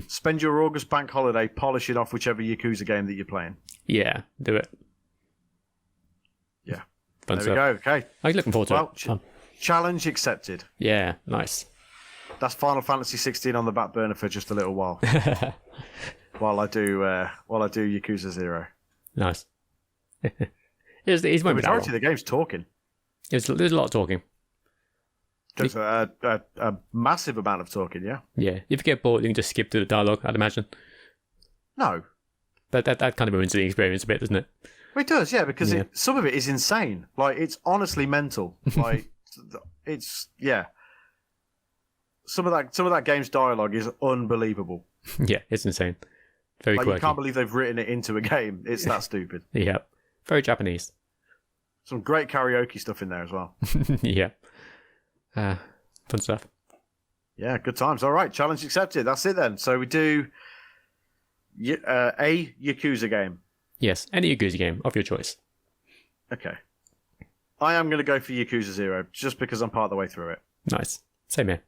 Spend your August bank holiday polishing off whichever Yakuza game that you're playing. Yeah, do it. Yeah. Fun there stuff. we go. Okay. I'm looking forward to it. Challenge accepted. Yeah, nice. That's Final Fantasy 16 on the back burner for just a little while. while I do Yakuza 0. Nice. The majority of the game's talking. There's a lot of talking. Just a massive amount of talking, yeah. Yeah, if you get bored, you can just skip to the dialogue, I'd imagine. No. That kind of ruins the experience a bit, doesn't it? Well, it does, yeah, because some of it is insane. Like, it's honestly mental. Like, it's, yeah. Some of that game's dialogue is unbelievable. Yeah, it's insane. Very quirky. You can't believe they've written it into a game. It's that stupid. Yeah. Very Japanese. Some great karaoke stuff in there as well. Yeah. Fun stuff. Yeah, good times. All right, challenge accepted. That's it then. So we do a Yakuza game. Yes, any Yakuza game of your choice. Okay. I am going to go for Yakuza 0 just because I'm part of the way through it. Nice. Same here.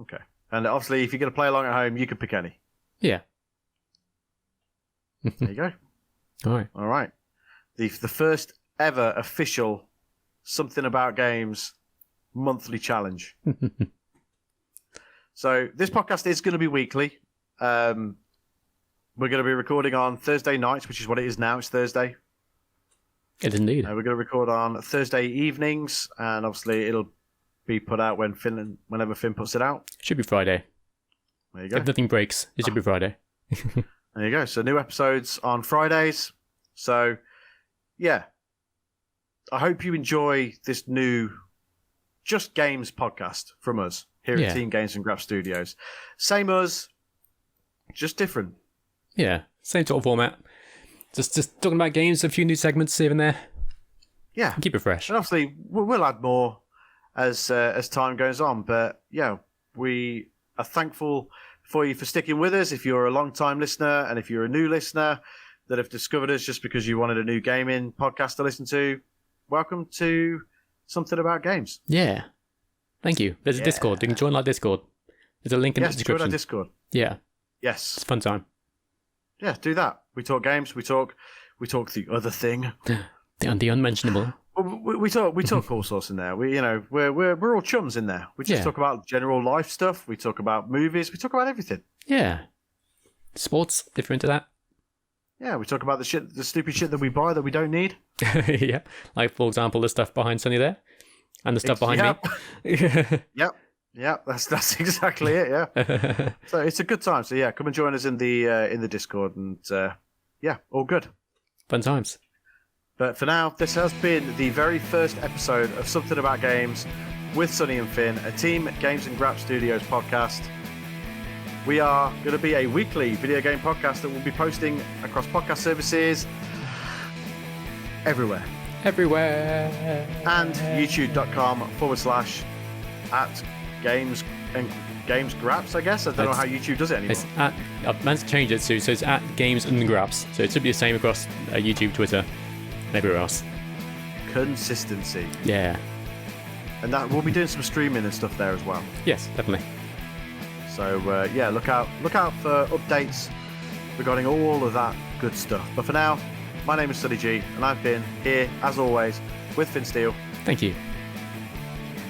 Okay. And obviously, if you're going to play along at home, you can pick any. Yeah. There you go. All right. The first ever official Something About Games monthly challenge. So this podcast is going to be weekly. We're going to be recording on Thursday nights, which is what it is now. It's Thursday. It is indeed. We're going to record on Thursday evenings, and obviously it'll be put out whenever Finn puts it out. Should be Friday. There you go. If nothing breaks, it should be Friday. There you go. So new episodes on Fridays. So, yeah. I hope you enjoy this new Just Games podcast from us here at Team Games and Graph Studios. Same us, just different. Yeah, same sort of format. Just talking about games, a few new segments here and there. Yeah. Keep it fresh. And obviously, we'll add more as time goes on. But, yeah, we are thankful for you for sticking with us. If you're a long-time listener and if you're a new listener that have discovered us just because you wanted a new gaming podcast to listen to, welcome to Something About Games. Yeah. Thank you. There's a Discord. You can join our Discord. There's a link in the description. Join our Discord. Yeah. Yes. It's a fun time. Yeah, do that. We talk games. We talk We talk the other thing. The unmentionable. We talk all sorts in there. We're all chums in there. We just talk about general life stuff. We talk about movies. We talk about everything. Yeah. Sports, if you're into that. Yeah, we talk about the stupid shit that we buy that we don't need. Yeah. Like, for example, the stuff behind Sonny there. And the stuff behind me. Yep. That's exactly it, yeah. So it's a good time. So yeah, come and join us in the Discord, and all good. Fun times. But for now, this has been the very first episode of Something About Games with Sonny and Finn, a Team Games and Grap Studios podcast. We are going to be a weekly video game podcast that we'll be posting across podcast services everywhere. And youtube.com/ at Games and Games Graps, I guess. I don't know how YouTube does it anymore. It's I've managed to change it so it's at Games and Graps. So it should be the same across YouTube, Twitter, and everywhere else. Consistency. Yeah. And that we'll be doing some streaming and stuff there as well. Yes, definitely. So look out for updates regarding all of that good stuff. But for now, my name is Sonny G, and I've been here as always with Finn Steele. Thank you.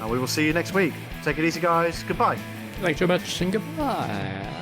And we will see you next week. Take it easy, guys. Goodbye. Thanks very much, and goodbye.